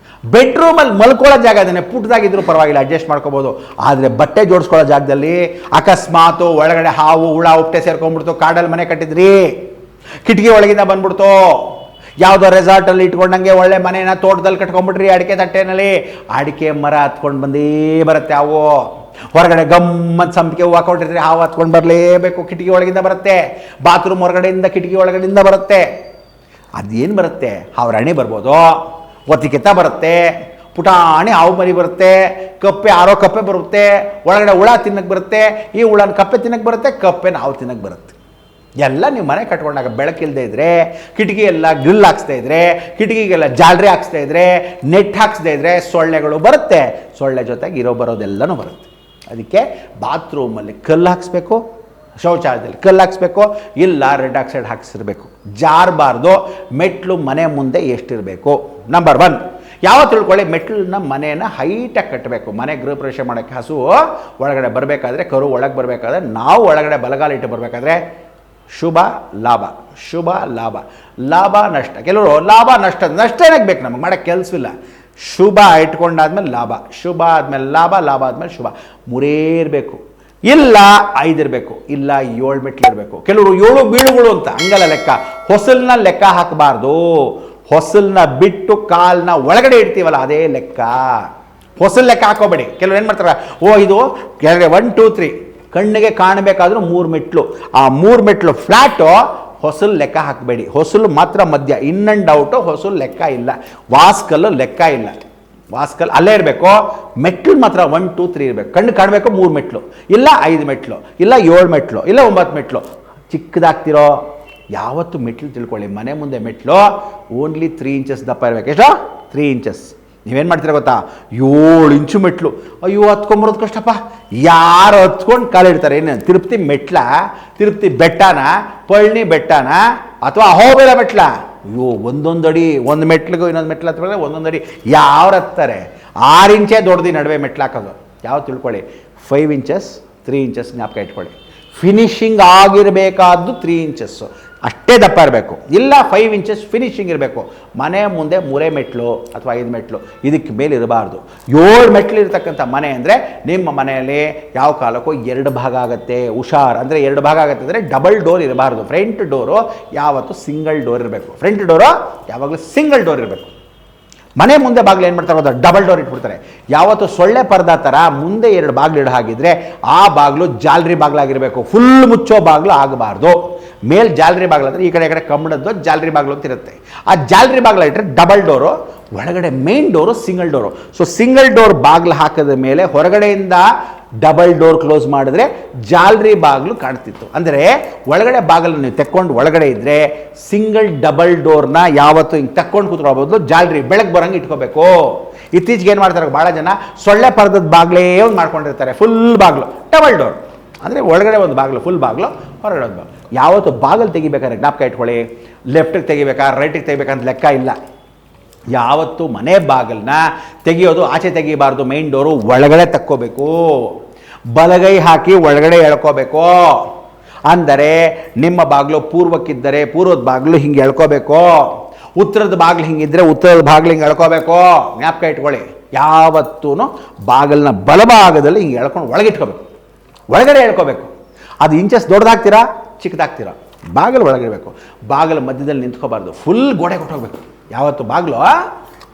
ಬೆಡ್ರೂಮಲ್ಲಿ ಮಲ್ಕೊಳ್ಳೋ ಜಾಗ ಅದನ್ನೇ ಪುಟ್ಟದಾಗಿದ್ರೂ ಪರವಾಗಿಲ್ಲ, ಅಡ್ಜಸ್ಟ್ ಮಾಡ್ಕೋಬೋದು. ಆದರೆ ಬಟ್ಟೆ ಜೋಡಿಸ್ಕೊಳ್ಳೋ ಜಾಗದಲ್ಲಿ ಅಕಸ್ಮಾತು ಒಳಗಡೆ ಹಾವು ಹುಳ ಉಪ್ಪಟೆ ಸೇರ್ಕೊಂಡ್ಬಿಡ್ತು, ಕಾಡಲ್ಲಿ ಮನೆ ಕಟ್ಟಿದ್ರಿ, ಕಿಟಕಿ ಒಳಗಿಂದ ಬಂದ್ಬಿಡ್ತು, ಯಾವುದೋ ರೆಸಾರ್ಟಲ್ಲಿ ಇಟ್ಕೊಂಡಂಗೆ ಒಳ್ಳೆ ಮನೇನ ತೋಟದಲ್ಲಿ ಕಟ್ಕೊಂಡ್ಬಿಟ್ರಿ, ಅಡಿಕೆ ತಟ್ಟೆನಲ್ಲಿ ಅಡಿಕೆ ಮರ ಹತ್ಕೊಂಡು ಬಂದೇ ಬರುತ್ತೆ ಹಾವು. ಹೊರಗಡೆ ಗಮ್ಮತ್ ಸಂಪಿಗೆ ಹೂವು ಹಾಕೊಂಡಿರ್ತೀರಿ, ಹಾವು ಹತ್ಕೊಂಡು ಬರಲೇಬೇಕು, ಕಿಟಕಿ ಒಳಗಿಂದ ಬರುತ್ತೆ. ಬಾತ್ರೂಮ್ ಹೊರಗಡೆಯಿಂದ ಕಿಟಕಿ ಒಳಗಡೆಯಿಂದ ಬರುತ್ತೆ. ಅದೇನು ಬರುತ್ತೆ? ಹಾವ್ರಾಣಿ ಬರ್ಬೋದು, ಒತ್ತಿಕೆತ್ತ ಬರುತ್ತೆ, ಪುಟಾಣಿ ಹಾವು ಮರಿ ಬರುತ್ತೆ, ಕಪ್ಪೆ ಆರೋ ಕಪ್ಪೆ ಬರುತ್ತೆ, ಒಳಗಡೆ ಹುಳ ತಿನ್ನಕ್ಕೆ ಬರುತ್ತೆ, ಈ ಹುಳನ ಕಪ್ಪೆ ತಿನ್ನಕ್ಕೆ ಬರುತ್ತೆ, ಕಪ್ಪೆನ ಹಾವು ತಿನ್ನಕ್ಕೆ ಬರುತ್ತೆ. ಎಲ್ಲ ನೀವು ಮನೆ ಕಟ್ಕೊಂಡಾಗ ಬೆಳಕಿಲ್ಲದೆ ಇದ್ದರೆ, ಕಿಟಕಿ ಎಲ್ಲ ಗ್ರಿಲ್ ಹಾಕ್ಸ್ತಾ ಇದ್ರೆ, ಕಿಟಕಿಗೆಲ್ಲ ಜಾಲರಿ ಹಾಕ್ಸ್ತಾ ಇದ್ರೆ, ನೆಟ್ ಹಾಕ್ಸ್ತಾ ಇದ್ರೆ ಸೊಳ್ಳೆಗಳು ಬರುತ್ತೆ. ಸೊಳ್ಳೆ ಜೊತೆಗೆ ಇರೋ ಬರೋದೆಲ್ಲನೂ ಬರುತ್ತೆ. ಅದಕ್ಕೆ ಬಾತ್ರೂಮಲ್ಲಿ ಕಲ್ಲು ಹಾಕ್ಸ್ಬೇಕು, ಶೌಚಾಲಯದಲ್ಲಿ ಕಲ್ಲು ಹಾಕ್ಸ್ಬೇಕು, ಇಲ್ಲ ರೆಡ್ ಆಕ್ಸೈಡ್ ಹಾಕ್ಸಿರ್ಬೇಕು. ಜಾರಬಾರ್ದು. ಮೆಟ್ಲು ಮನೆ ಮುಂದೆ ಎಷ್ಟಿರಬೇಕು? ನಂಬರ್ 1 ಯಾವ ತಿಳ್ಕೊಳ್ಳಿ, ಮೆಟ್ಲನ್ನ ಮನೇನ ಹೈಟಾಗಿ ಕಟ್ಟಬೇಕು. ಮನೆ ಗೃಹ ಪ್ರವೇಶ ಮಾಡೋಕ್ಕೆ ಹಸು ಒಳಗಡೆ ಬರಬೇಕಾದ್ರೆ, ಕರು ಒಳಗೆ ಬರಬೇಕಾದ್ರೆ, ನಾವು ಒಳಗಡೆ ಬಲಗಾಲಿಟ್ಟು ಬರಬೇಕಾದ್ರೆ ಶುಭ ಲಾಭ, ಶುಭ ಲಾಭ, ಲಾಭ ನಷ್ಟ. ಕೆಲವರು ಲಾಭ ನಷ್ಟ, ನಷ್ಟ ಏನಕ್ಕೆ ಬೇಕು ನಮಗೆ? ಮಾಡೋಕ್ಕೆ ಕೆಲಸವಿಲ್ಲ. ಶುಭ ಇಟ್ಕೊಂಡಾದ್ಮೇಲೆ ಲಾಭ, ಶುಭ ಆದಮೇಲೆ ಲಾಭ, ಲಾಭ ಆದಮೇಲೆ ಶುಭ. 3 ಇರಬೇಕು, ಇಲ್ಲ 5 ಇರಬೇಕು, ಇಲ್ಲ 7 ಮೆಟ್ಲು ಇರಬೇಕು. ಕೆಲವರು 7 ಬೀಳುಗಳು ಅಂತ ಹಂಗಲ್ಲ ಲೆಕ್ಕ. ಹೊಸಲನ್ನ ಲೆಕ್ಕ ಹಾಕಬಾರ್ದು. ಹೊಸಲನ್ನ ಬಿಟ್ಟು ಕಾಲನ್ನ ಒಳಗಡೆ ಇಡ್ತೀವಲ್ಲ ಅದೇ ಲೆಕ್ಕ. ಹೊಸಲು ಲೆಕ್ಕ ಹಾಕೋಬೇಡಿ. ಕೆಲವರು ಏನು ಮಾಡ್ತಾರೆ, ಇದು ಕೆಳಗಡೆ 1 2 3 ಕಣ್ಣಿಗೆ ಕಾಣಬೇಕಾದ್ರೂ 3 ಮೆಟ್ಲು, ಆ 3 ಮೆಟ್ಲು ಫ್ಲ್ಯಾಟು. ಹೊಸಲು ಲೆಕ್ಕ ಹಾಕಬೇಡಿ. ಹೊಸಲು ಮಾತ್ರ ಮಧ್ಯ, ಇನ್ ಆ್ಯಂಡ್ ಔಟು ಹೊಸಲು ಲೆಕ್ಕ ಇಲ್ಲ. ವಾಸ್ಕಲ್ಲು ಲೆಕ್ಕ ಇಲ್ಲ. ವಾಸ್ಕಲ್ ಅಲ್ಲೇ ಇರಬೇಕು. ಮೆಟ್ಲು ಮಾತ್ರ 1 2 3 ಇರಬೇಕು. ಕಣ್ಣು ಕಾಣಬೇಕು 3 ಮೆಟ್ಲು, ಇಲ್ಲ 5 ಮೆಟ್ಲು, ಇಲ್ಲ 7 ಮೆಟ್ಲು, ಇಲ್ಲ 9 ಮೆಟ್ಲು. ಚಿಕ್ಕದಾಗ್ತಿರೋ ಯಾವತ್ತು ಮೆಟ್ಲು ತಿಳ್ಕೊಳ್ಳಿ. ಮನೆ ಮುಂದೆ ಮೆಟ್ಲು ಓನ್ಲಿ 3 ಇಂಚಸ್ ದಪ್ಪ ಇರಬೇಕು. ಎಷ್ಟು? 3 ಇಂಚಸ್. ನೀವೇನು ಮಾಡ್ತೀರಾ ಗೊತ್ತಾ, 7 ಇಂಚು ಮೆಟ್ಲು, ಅಯ್ಯೋ ಹತ್ಕೊಂಬರೋದು ಕಷ್ಟಪ್ಪ, ಯಾರು ಹತ್ಕೊಂಡು ಕಾಲಿಡ್ತಾರೆ? ಏನು ತಿರುಪತಿ ಮೆಟ್ಲ, ತಿರುಪತಿ ಬೆಟ್ಟನ, ಪಳನಿ ಬೆಟ್ಟನ, ಅಥವಾ ಅಹೋಬಿಲ ಮೆಟ್ಲ? ಅಯ್ಯೋ ಒಂದೊಂದು ಅಡಿ, ಒಂದು ಮೆಟ್ಲಿಗೂ ಇನ್ನೊಂದು ಮೆಟ್ಲು ಹತ್ತಾರೆ, ಒಂದೊಂದು ಅಡಿ ಯಾರು ಹತ್ತಾರೆ? 6 ಇಂಚೇ ದೊಡ್ಡದು ನಡುವೆ ಮೆಟ್ಲು ಹಾಕೋದು. ಯಾವ ತಿಳ್ಕೊಳ್ಳಿ, 5 ಇಂಚಸ್ 3 ಇಂಚಸ್ ಜ್ಞಾಪಕ ಇಟ್ಕೊಳ್ಳಿ. ಫಿನಿಶಿಂಗ್ ಆಗಿರಬೇಕಾದ್ದು 3 ಇಂಚಸ್ಸು, ಅಷ್ಟೇ ದಪ್ಪ ಇರಬೇಕು. ಇಲ್ಲ 5 ಇಂಚಸ್ ಫಿನಿಶಿಂಗ್ ಇರಬೇಕು. ಮನೆ ಮುಂದೆ 3 ಮೆಟ್ಲು ಅಥವಾ 5 ಮೆಟ್ಲು, ಇದಕ್ಕೆ ಮೇಲೆ ಇರಬಾರ್ದು. 7 ಮೆಟ್ಲು ಇರತಕ್ಕಂಥ ಮನೆ ಅಂದರೆ ನಿಮ್ಮ ಮನೆಯಲ್ಲಿ ಯಾವ ಕಾಲಕ್ಕೂ 2 ಭಾಗ ಆಗುತ್ತೆ. ಹುಷಾರ್ ಅಂದರೆ 2 ಭಾಗ ಆಗುತ್ತೆ ಅಂದರೆ ಡಬಲ್ ಡೋರ್ ಇರಬಾರ್ದು. ಫ್ರಂಟ್ ಡೋರು ಯಾವತ್ತು ಸಿಂಗಲ್ ಡೋರ್ ಇರಬೇಕು. ಫ್ರಂಟ್ ಡೋರು ಯಾವಾಗಲೂ ಸಿಂಗಲ್ ಡೋರ್ ಇರಬೇಕು. ಮನೆ ಮುಂದೆ ಬಾಗಿಲು ಏನು ಮಾಡ್ತಾರೆ ಗೊತ್ತಾ, ಡಬಲ್ ಡೋರ್ ಇಟ್ಬಿಡ್ತಾರೆ. ಯಾವತ್ತು ಸೊಳ್ಳೆ ಪರ್ದ ಥರ ಮುಂದೆ 2 ಬಾಗಿಲು ಇಡೋ ಹಾಗಿದ್ರೆ ಆ ಬಾಗಿಲು ಜಾಲರಿ ಬಾಗಿಲಾಗಿರಬೇಕು, ಫುಲ್ ಮುಚ್ಚೋ ಬಾಗಿಲು ಆಗಬಾರ್ದು. ಮೇಲ್ ಜಾಲರಿ ಬಾಗಿಲು ಅಂದರೆ ಈ ಕಡೆ ಕಮ್ಮಡದ್ದು ಜಾಲರಿ ಬಾಗಿಲು ಅಂತ ಇರುತ್ತೆ. ಆ ಜಾಲರಿ ಬಾಗಿಲು ಇಟ್ಟರೆ ಡಬಲ್ ಡೋರು, ಒಳಗಡೆ main door single door. So single door ಬಾಗಿಲು ಹಾಕಿದ ಮೇಲೆ ಹೊರಗಡೆಯಿಂದ ಡಬಲ್ ಡೋರ್ ಕ್ಲೋಸ್ ಮಾಡಿದ್ರೆ ಜಾಲರಿ ಬಾಗಿಲು ಕಾಣ್ತಿತ್ತು. ಅಂದರೆ ಒಳಗಡೆ ಬಾಗಿಲು ನೀವು ತೆಕ್ಕೊಂಡು ಒಳಗಡೆ ಇದ್ದರೆ ಸಿಂಗಲ್ ಡಬಲ್ ಡೋರ್ನ ಯಾವತ್ತು ಹಿಂಗೆ ತೆಕ್ಕೊಂಡು ಕೂತ್ಕೊಳ್ಬೋದು, ಜಾಲರಿ ಬೆಳಗ್ಗೆ ಬರೋಂಗೆ ಇಟ್ಕೋಬೇಕು. ಇತ್ತೀಚೆಗೆ ಏನು ಮಾಡ್ತಾರೆ ಭಾಳ ಜನ, ಸೊಳ್ಳೆ ಪರ್ದದ ಬಾಗಿಲೇ ಒಂದು ಮಾಡ್ಕೊಂಡಿರ್ತಾರೆ, ಫುಲ್ ಬಾಗಿಲು ಡಬಲ್ ಡೋರ್. ಅಂದರೆ ಒಳಗಡೆ ಒಂದು ಬಾಗಿಲು ಫುಲ್ ಬಾಗಿಲು, ಹೊರಗಡೆ ಒಂದು ಬಾಗಿಲು. ಯಾವತ್ತು ಬಾಗಿಲು ತೆಗಿಬೇಕಾದ್ರೆ ಜ್ಞಾಪಕ ಇಟ್ಕೊಳ್ಳಿ, ಲೆಫ್ಟಿಗೆ ತೆಗಿಬೇಕಾ ರೈಟಿಗೆ ತೆಗಿಬೇಕಂತ ಲೆಕ್ಕ ಇಲ್ಲ. ಯಾವತ್ತು ಮನೆ ಬಾಗಿಲನ್ನ ತೆಗಿಯೋದು ಆಚೆ ತೆಗಿಬಾರ್ದು, ಮೇನ್ ಡೋರು ಒಳಗಡೆ ತಕ್ಕೋಬೇಕು. ಬಲಗೈ ಹಾಕಿ ಒಳಗಡೆ ಎಳ್ಕೋಬೇಕು. ಅಂದರೆ ನಿಮ್ಮ ಬಾಗಿಲು ಪೂರ್ವಕ್ಕಿದ್ದರೆ ಪೂರ್ವದ ಬಾಗಿಲು ಹಿಂಗೆ ಎಳ್ಕೋಬೇಕು, ಉತ್ತರದ ಬಾಗಿಲು ಹಿಂಗಿದ್ರೆ ಉತ್ತರದ ಬಾಗಿಲು ಹಿಂಗೆ ಎಳ್ಕೋಬೇಕು. ಜ್ಞಾಪಕ ಇಟ್ಕೊಳ್ಳಿ, ಯಾವತ್ತೂ ಬಾಗಿಲನ್ನ ಬಲಭಾಗದಲ್ಲಿ ಹಿಂಗೆ ಎಳ್ಕೊಂಡು ಒಳಗಿಟ್ಕೋಬೇಕು, ಒಳಗಡೆ ಎಳ್ಕೋಬೇಕು. ಅದು ಇಂಚಸ್ ದೊಡ್ಡದಾಗ್ತೀರಾ ಚಿಕ್ಕದಾಗ್ತೀರಾ, ಬಾಗಿಲು ಒಳಗಿರಬೇಕು. ಬಾಗಿಲು ಮಧ್ಯದಲ್ಲಿ ನಿಂತ್ಕೋಬಾರ್ದು, ಫುಲ್ ಗೋಡೆ ಕೊಟ್ಟೋಗ್ಬೇಕು. ಯಾವತ್ತು ಬಾಗಿಲು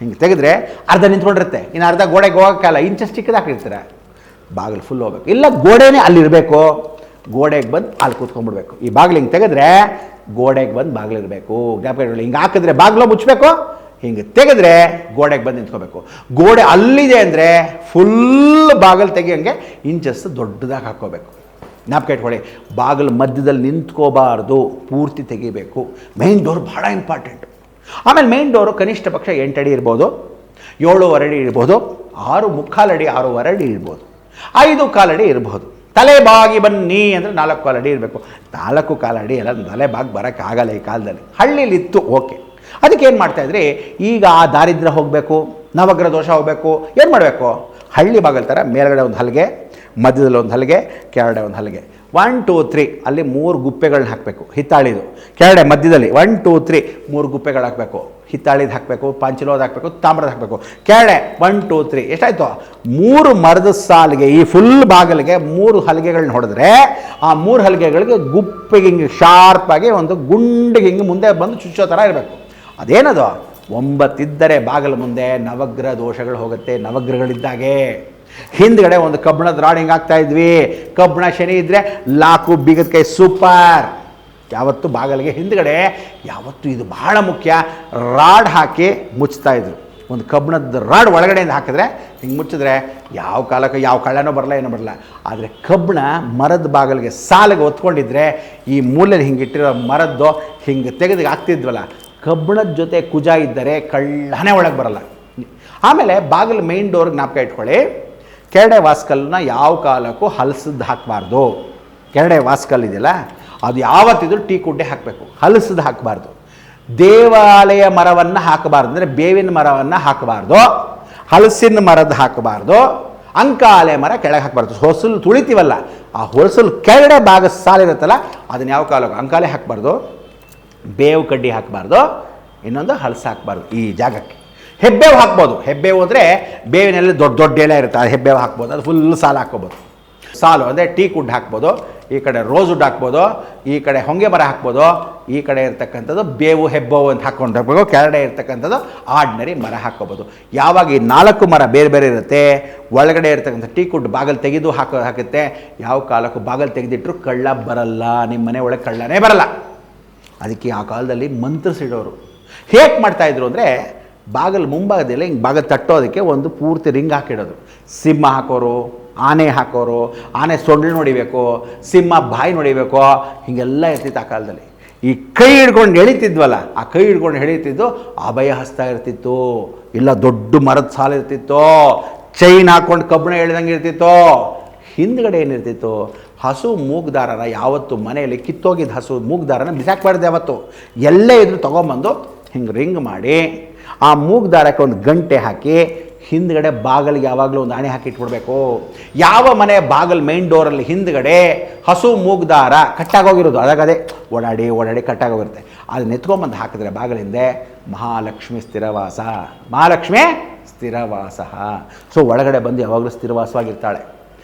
ಹಿಂಗೆ ತೆಗೆದ್ರೆ ಅರ್ಧ ನಿಂತ್ಕೊಂಡಿರುತ್ತೆ, ಇನ್ನು ಅರ್ಧ ಗೋಡೆಗೆ ಹೋಗೋಕ್ಕಲ್ಲ, ಇಂಚಸ್ ಚಿಕ್ಕದಾಗಿರ್ತೀರ. ಬಾಗಿಲು ಫುಲ್ ಹೋಗ್ಬೇಕು. ಇಲ್ಲ ಗೋಡೆನೇ ಅಲ್ಲಿರಬೇಕು, ಗೋಡೆಗೆ ಬಂದು ಅಲ್ಲಿ ಕೂತ್ಕೊಂಡ್ಬಿಡ್ಬೇಕು. ಈ ಬಾಗಿಲು ಹಿಂಗೆ ತೆಗೆದ್ರೆ ಗೋಡೆಗೆ ಬಂದು ಬಾಗಿಲು ಇರಬೇಕು. ಜ್ಞಾಪಕ ಇರಲಿ, ಹಿಂಗೆ ಹಾಕಿದ್ರೆ ಬಾಗಿಲು ಮುಚ್ಚಬೇಕು, ಹಿಂಗೆ ತೆಗೆದ್ರೆ ಗೋಡೆಗೆ ಬಂದು ನಿಂತ್ಕೋಬೇಕು. ಗೋಡೆ ಅಲ್ಲಿದೆ ಅಂದರೆ ಫುಲ್ ಬಾಗಿಲು ತೆಗಿಯೋಂಗೆ ಇಂಚಸ್ ದೊಡ್ಡದಾಗಿ ಹಾಕ್ಕೋಬೇಕು. ಜ್ಞಾಪಕ ಇಟ್ಕೊಳ್ಳಿ, ಬಾಗಿಲು ಮಧ್ಯದಲ್ಲಿ ನಿಂತ್ಕೋಬಾರ್ದು, ಪೂರ್ತಿ ತೆಗಿಬೇಕು. ಮೇನ್ ಡೋರ್ ಭಾಳ ಇಂಪಾರ್ಟೆಂಟು. ಆಮೇಲೆ ಮೇನ್ ಡೋರು ಕನಿಷ್ಠ ಪಕ್ಷ 8 ಅಡಿ ಇರ್ಬೋದು, 7.25 ಅಡಿ ಇರ್ಬೋದು, 6.25 ಅಡಿ 6.25 ಅಡಿ ಇರ್ಬೋದು, 5.25 ಅಡಿ ಇರ್ಬೋದು. ತಲೆ ಬಾಗಿ ಬನ್ನಿ ಅಂದರೆ 4.25 ಅಡಿ ಇರಬೇಕು. 4.25 ಅಡಿ ಎಲ್ಲ ತಲೆ ಬಾಗಿ ಬರೋಕ್ಕಾಗಲ್ಲ ಈ ಕಾಲದಲ್ಲಿ. ಹಳ್ಳಿಲಿತ್ತು ಓಕೆ. ಅದಕ್ಕೆ ಏನು ಮಾಡ್ತಾಯಿದ್ರಿ, ಈಗ ಆ ದಾರಿದ್ರ್ಯ ಹೋಗಬೇಕು, ನವಗ್ರಹ ದೋಷ ಹೋಗಬೇಕು, ಏನು ಮಾಡಬೇಕು, ಹಳ್ಳಿ ಬಾಗಲ್ ಥರ ಮೇಲ್ಗಡೆ ಒಂದು ಹಲಗೆ, ಮಧ್ಯದಲ್ಲಿ ಒಂದು ಹಲಗೆ, ಕೆಳಗಡೆ ಒಂದು ಹಲಗೆ, 1 2 3 ಅಲ್ಲಿ 3 ಗುಪ್ಪೆಗಳನ್ನ ಹಾಕಬೇಕು. ಹಿತ್ತಾಳಿದು ಕೆಳಗಡೆ ಮಧ್ಯದಲ್ಲಿ 1 2 3 3 ಗುಪ್ಪೆಗಳು ಹಾಕಬೇಕು. ಹಿತ್ತಾಳಿದು ಹಾಕಬೇಕು, ಪಂಚಲೋದು ಹಾಕಬೇಕು, ತಾಮ್ರದ ಹಾಕಬೇಕು. ಕೆಳಗಡೆ 1 2 3 ಎಷ್ಟಾಯಿತು, 3 ಮರದ ಸಾಲಿಗೆ ಈ ಫುಲ್ ಬಾಗಿಲಿಗೆ 3 ಹಲಗೆಗಳನ್ನ ಹೊಡೆದ್ರೆ ಆ 3 ಹಲಗೆಗಳಿಗೆ ಗುಪ್ಪೆಗೆ ಹಿಂಗೆ ಶಾರ್ಪಾಗಿ ಒಂದು ಗುಂಡಿಗೆ ಹಿಂಗೆ ಮುಂದೆ ಬಂದು ಚುಚ್ಚೋ ಥರ ಇರಬೇಕು. ಅದೇನದು, 9 ಇದ್ದರೆ ಬಾಗಿಲು ಮುಂದೆ ನವಗ್ರಹ ದೋಷಗಳು ಹೋಗುತ್ತೆ. ನವಗ್ರಹಗಳಿದ್ದಾಗೆ ಹಿಂದ್ಗಡೆ ಒಂದು ಕಬ್ಬಿಣದ ರಾಡ್ ಹಿಂಗೆ ಹಾಕ್ತಾ ಇದ್ವಿ. ಕಬ್ಬಿಣ ಶನಿ ಇದ್ದರೆ ಲಾಕು ಬೀಗದ ಕೈ ಸೂಪರ್. ಯಾವತ್ತು ಬಾಗಿಲಿಗೆ ಹಿಂದ್ಗಡೆ ಯಾವತ್ತು ಇದು ಬಹಳ ಮುಖ್ಯ, ರಾಡ್ ಹಾಕಿ ಮುಚ್ತಾ ಇದ್ರು. ಒಂದು ಕಬ್ಬಿಣದ ರಾಡ್ ಒಳಗಡೆಯಿಂದ ಹಾಕಿದ್ರೆ ಹಿಂಗೆ ಮುಚ್ಚಿದ್ರೆ ಯಾವ ಕಾಲಕ್ಕೆ ಯಾವ ಕಳ್ಳನೋ ಬರಲ್ಲ, ಏನೋ ಬರಲ್ಲ. ಆದರೆ ಕಬ್ಬಿಣ ಮರದ ಬಾಗಿಲಿಗೆ ಸಾಲಿಗೆ ಒತ್ಕೊಂಡಿದ್ರೆ ಈ ಮೂಲೆಯಲ್ಲಿ ಹಿಂಗೆ ಇಟ್ಟಿರೋ ಮರದ್ದು ಹಿಂಗೆ ತೆಗೆದು ಹಾಕ್ತಿದ್ವಲ್ಲ, ಕಬ್ಬಿಣದ ಜೊತೆ ಕುಜ ಇದ್ದರೆ ಕಳ್ಳನೇ ಒಳಗೆ ಬರಲ್ಲ. ಆಮೇಲೆ ಬಾಗಿಲು ಮೇನ್ ಡೋರ್ಗೆ ಜ್ಞಾಪಕ ಇಟ್ಕೊಳ್ಳಿ, ಕೆರಡೆ ವಾಸ್ಕಲ್ಲನ್ನ ಯಾವ ಕಾಲಕ್ಕೂ ಹಲಸದ್ದು ಹಾಕಬಾರ್ದು. ಕೆರಡೆ ವಾಸ್ಕಲ್ ಇದೆಯಲ್ಲ ಅದು ಯಾವತ್ತಿದ್ರೂ ಟೀ ಕುಡ್ಡೆ ಹಾಕಬೇಕು, ಹಲಸದ್ದು ಹಾಕಬಾರ್ದು. ದೇವಾಲಯ ಮರವನ್ನು ಹಾಕಬಾರ್ದು, ಅಂದರೆ ಬೇವಿನ ಮರವನ್ನು ಹಾಕಬಾರ್ದು, ಹಲಸಿನ ಮರದ ಹಾಕಬಾರ್ದು, ಅಂಕಾಲೆ ಮರ ಕೆಳಗೆ ಹಾಕಬಾರ್ದು. ಹೊಸಲು ತುಳಿತೀವಲ್ಲ ಆ ಹೊಸಲು ಕೆಳಗಡೆ ಭಾಗ ಸಾಲಿರುತ್ತಲ್ಲ ಅದನ್ನು ಯಾವ ಕಾಲಕ್ಕೂ ಅಂಕಾಲೆ ಹಾಕಬಾರ್ದು, ಬೇವು ಕಡ್ಡಿ ಹಾಕಬಾರ್ದು, ಇನ್ನೊಂದು ಹಲಸು ಹಾಕಬಾರ್ದು. ಈ ಜಾಗಕ್ಕೆ ಹೆಬ್ಬೇವು ಹಾಕ್ಬೋದು. ಹೆಬ್ಬೇವು ಅಂದರೆ ಬೇವಿನಲ್ಲಿ ದೊಡ್ಡ ದೊಡ್ಡ ಎಲೆ ಇರುತ್ತೆ, ಅದು ಹೆಬ್ಬೇವು ಹಾಕ್ಬೋದು. ಅದು ಫುಲ್ ಸಾಲು ಹಾಕ್ಕೋಬೋದು. ಸಾಲು ಅಂದರೆ ಟೀ ಕುಡ್ ಹಾಕ್ಬೋದು, ಈ ಕಡೆ ರೋಸ್ ವುಡ್ ಹಾಕ್ಬೋದು, ಈ ಕಡೆ ಹೊಂಗೆ ಮರ ಹಾಕ್ಬೋದು, ಈ ಕಡೆ ಇರ್ತಕ್ಕಂಥದ್ದು ಬೇವು ಹೆಬ್ಬೇವು ಅಂತ ಹಾಕ್ಕೊಂಡು ಹಾಕ್ಬೇಕು. ಕೆಳಗಡೆ ಇರ್ತಕ್ಕಂಥದ್ದು ಆರ್ಡಿನರಿ ಮರ ಹಾಕ್ಕೋಬೋದು. ಯಾವಾಗ ಈ 4 ಮರ ಬೇರೆ ಬೇರೆ ಇರುತ್ತೆ, ಒಳಗಡೆ ಇರ್ತಕ್ಕಂಥ ಟೀ ಕುಡ್ ಬಾಗಿಲು ತೆಗೆದು ಹಾಕುತ್ತೆ. ಯಾವ ಕಾಲಕ್ಕೂ ಬಾಗಿಲು ತೆಗೆದಿಟ್ಟರು ಕಳ್ಳ ಬರಲ್ಲ, ನಿಮ್ಮ ಮನೆ ಒಳಗೆ ಕಳ್ಳನೇ ಬರಲ್ಲ. ಅದಕ್ಕೆ ಆ ಕಾಲದಲ್ಲಿ ಮಂತ್ರಿಸಿಡೋರು ಹೇಗೆ ಮಾಡ್ತಾಯಿದ್ರು ಅಂದರೆ, ಬಾಗಿಲು ಮುಂಭಾಗದಲ್ಲಿ ಹಿಂಗೆ ಬಾಗಿಲು ತಟ್ಟೋದಕ್ಕೆ ಒಂದು ಪೂರ್ತಿ ರಿಂಗ್ ಹಾಕಿಡೋದು. ಸಿಂಹ ಹಾಕೋರು, ಆನೆ ಹಾಕೋರು, ಆನೆ ಸೊಂಡ್ಲು ನೋಡಿಬೇಕು, ಸಿಂಹ ಬಾಯಿ ನೋಡಿಬೇಕು, ಹೀಗೆಲ್ಲ ಇರ್ತಿತ್ತು ಆ ಕಾಲದಲ್ಲಿ. ಈ ಕೈ ಹಿಡ್ಕೊಂಡು ಎಳಿತಿದ್ವಲ್ಲ, ಆ ಕೈ ಹಿಡ್ಕೊಂಡು ಎಳಿತಿದ್ದು ಅಭಯ ಹಸ್ತ ಇರ್ತಿತ್ತು, ಇಲ್ಲ ದೊಡ್ಡ ಮರದ ಸಾಲು ಇರ್ತಿತ್ತು, ಚೈನ್ ಹಾಕ್ಕೊಂಡು ಕಬ್ಬಣ ಎಳ್ದಂಗೆ ಇರ್ತಿತ್ತು. ಹಿಂದ್ಗಡೆ ಏನಿರ್ತಿತ್ತು, ಹಸು ಮೂಗ್ದಾರನ ಯಾವತ್ತು ಮನೆಯಲ್ಲಿ ಕಿತ್ತೋಗಿದ್ದ ಹಸು ಮೂಗ್ದಾರನ ಬಿಸಾಕ್ಬಾರ್ದು. ಯಾವತ್ತು ಎಲ್ಲೇ ಇದ್ರೂ ತೊಗೊಂಬಂದು ಹಿಂಗೆ ರಿಂಗ್ ಮಾಡಿ ಆ ಮೂಗ್ದಾರಕ್ಕೆ ಒಂದು ಗಂಟೆ ಹಾಕಿ ಹಿಂದ್ಗಡೆ ಬಾಗಿಲಿಗೆ ಯಾವಾಗಲೂ ಒಂದು ಅಣೆ ಹಾಕಿ ಇಟ್ಬಿಡ್ಬೇಕು. ಯಾವ ಮನೆ ಬಾಗಿಲು ಮೈನ್ ಡೋರಲ್ಲಿ ಹಿಂದ್ಗಡೆ ಹಸು ಮೂಗ್ದಾರ ಕಟ್ಟಾಗೋಗಿರೋದು, ಅದಾಗದೇ ಓಡಾಡಿ ಓಡಾಡಿ ಕಟ್ಟಾಗೋಗಿರುತ್ತೆ, ಅದನ್ನ ಎತ್ಕೊಂಬಂದು ಹಾಕಿದ್ರೆ ಬಾಗಿಲಿಂದೆ ಮಹಾಲಕ್ಷ್ಮಿ ಸ್ಥಿರವಾಸ, ಮಹಾಲಕ್ಷ್ಮಿ ಸ್ಥಿರವಾಸ. ಸೊ ಒಳಗಡೆ ಬಂದು ಯಾವಾಗಲೂ ಸ್ಥಿರವಾಸವಾಗಿರ್ತಾಳೆ.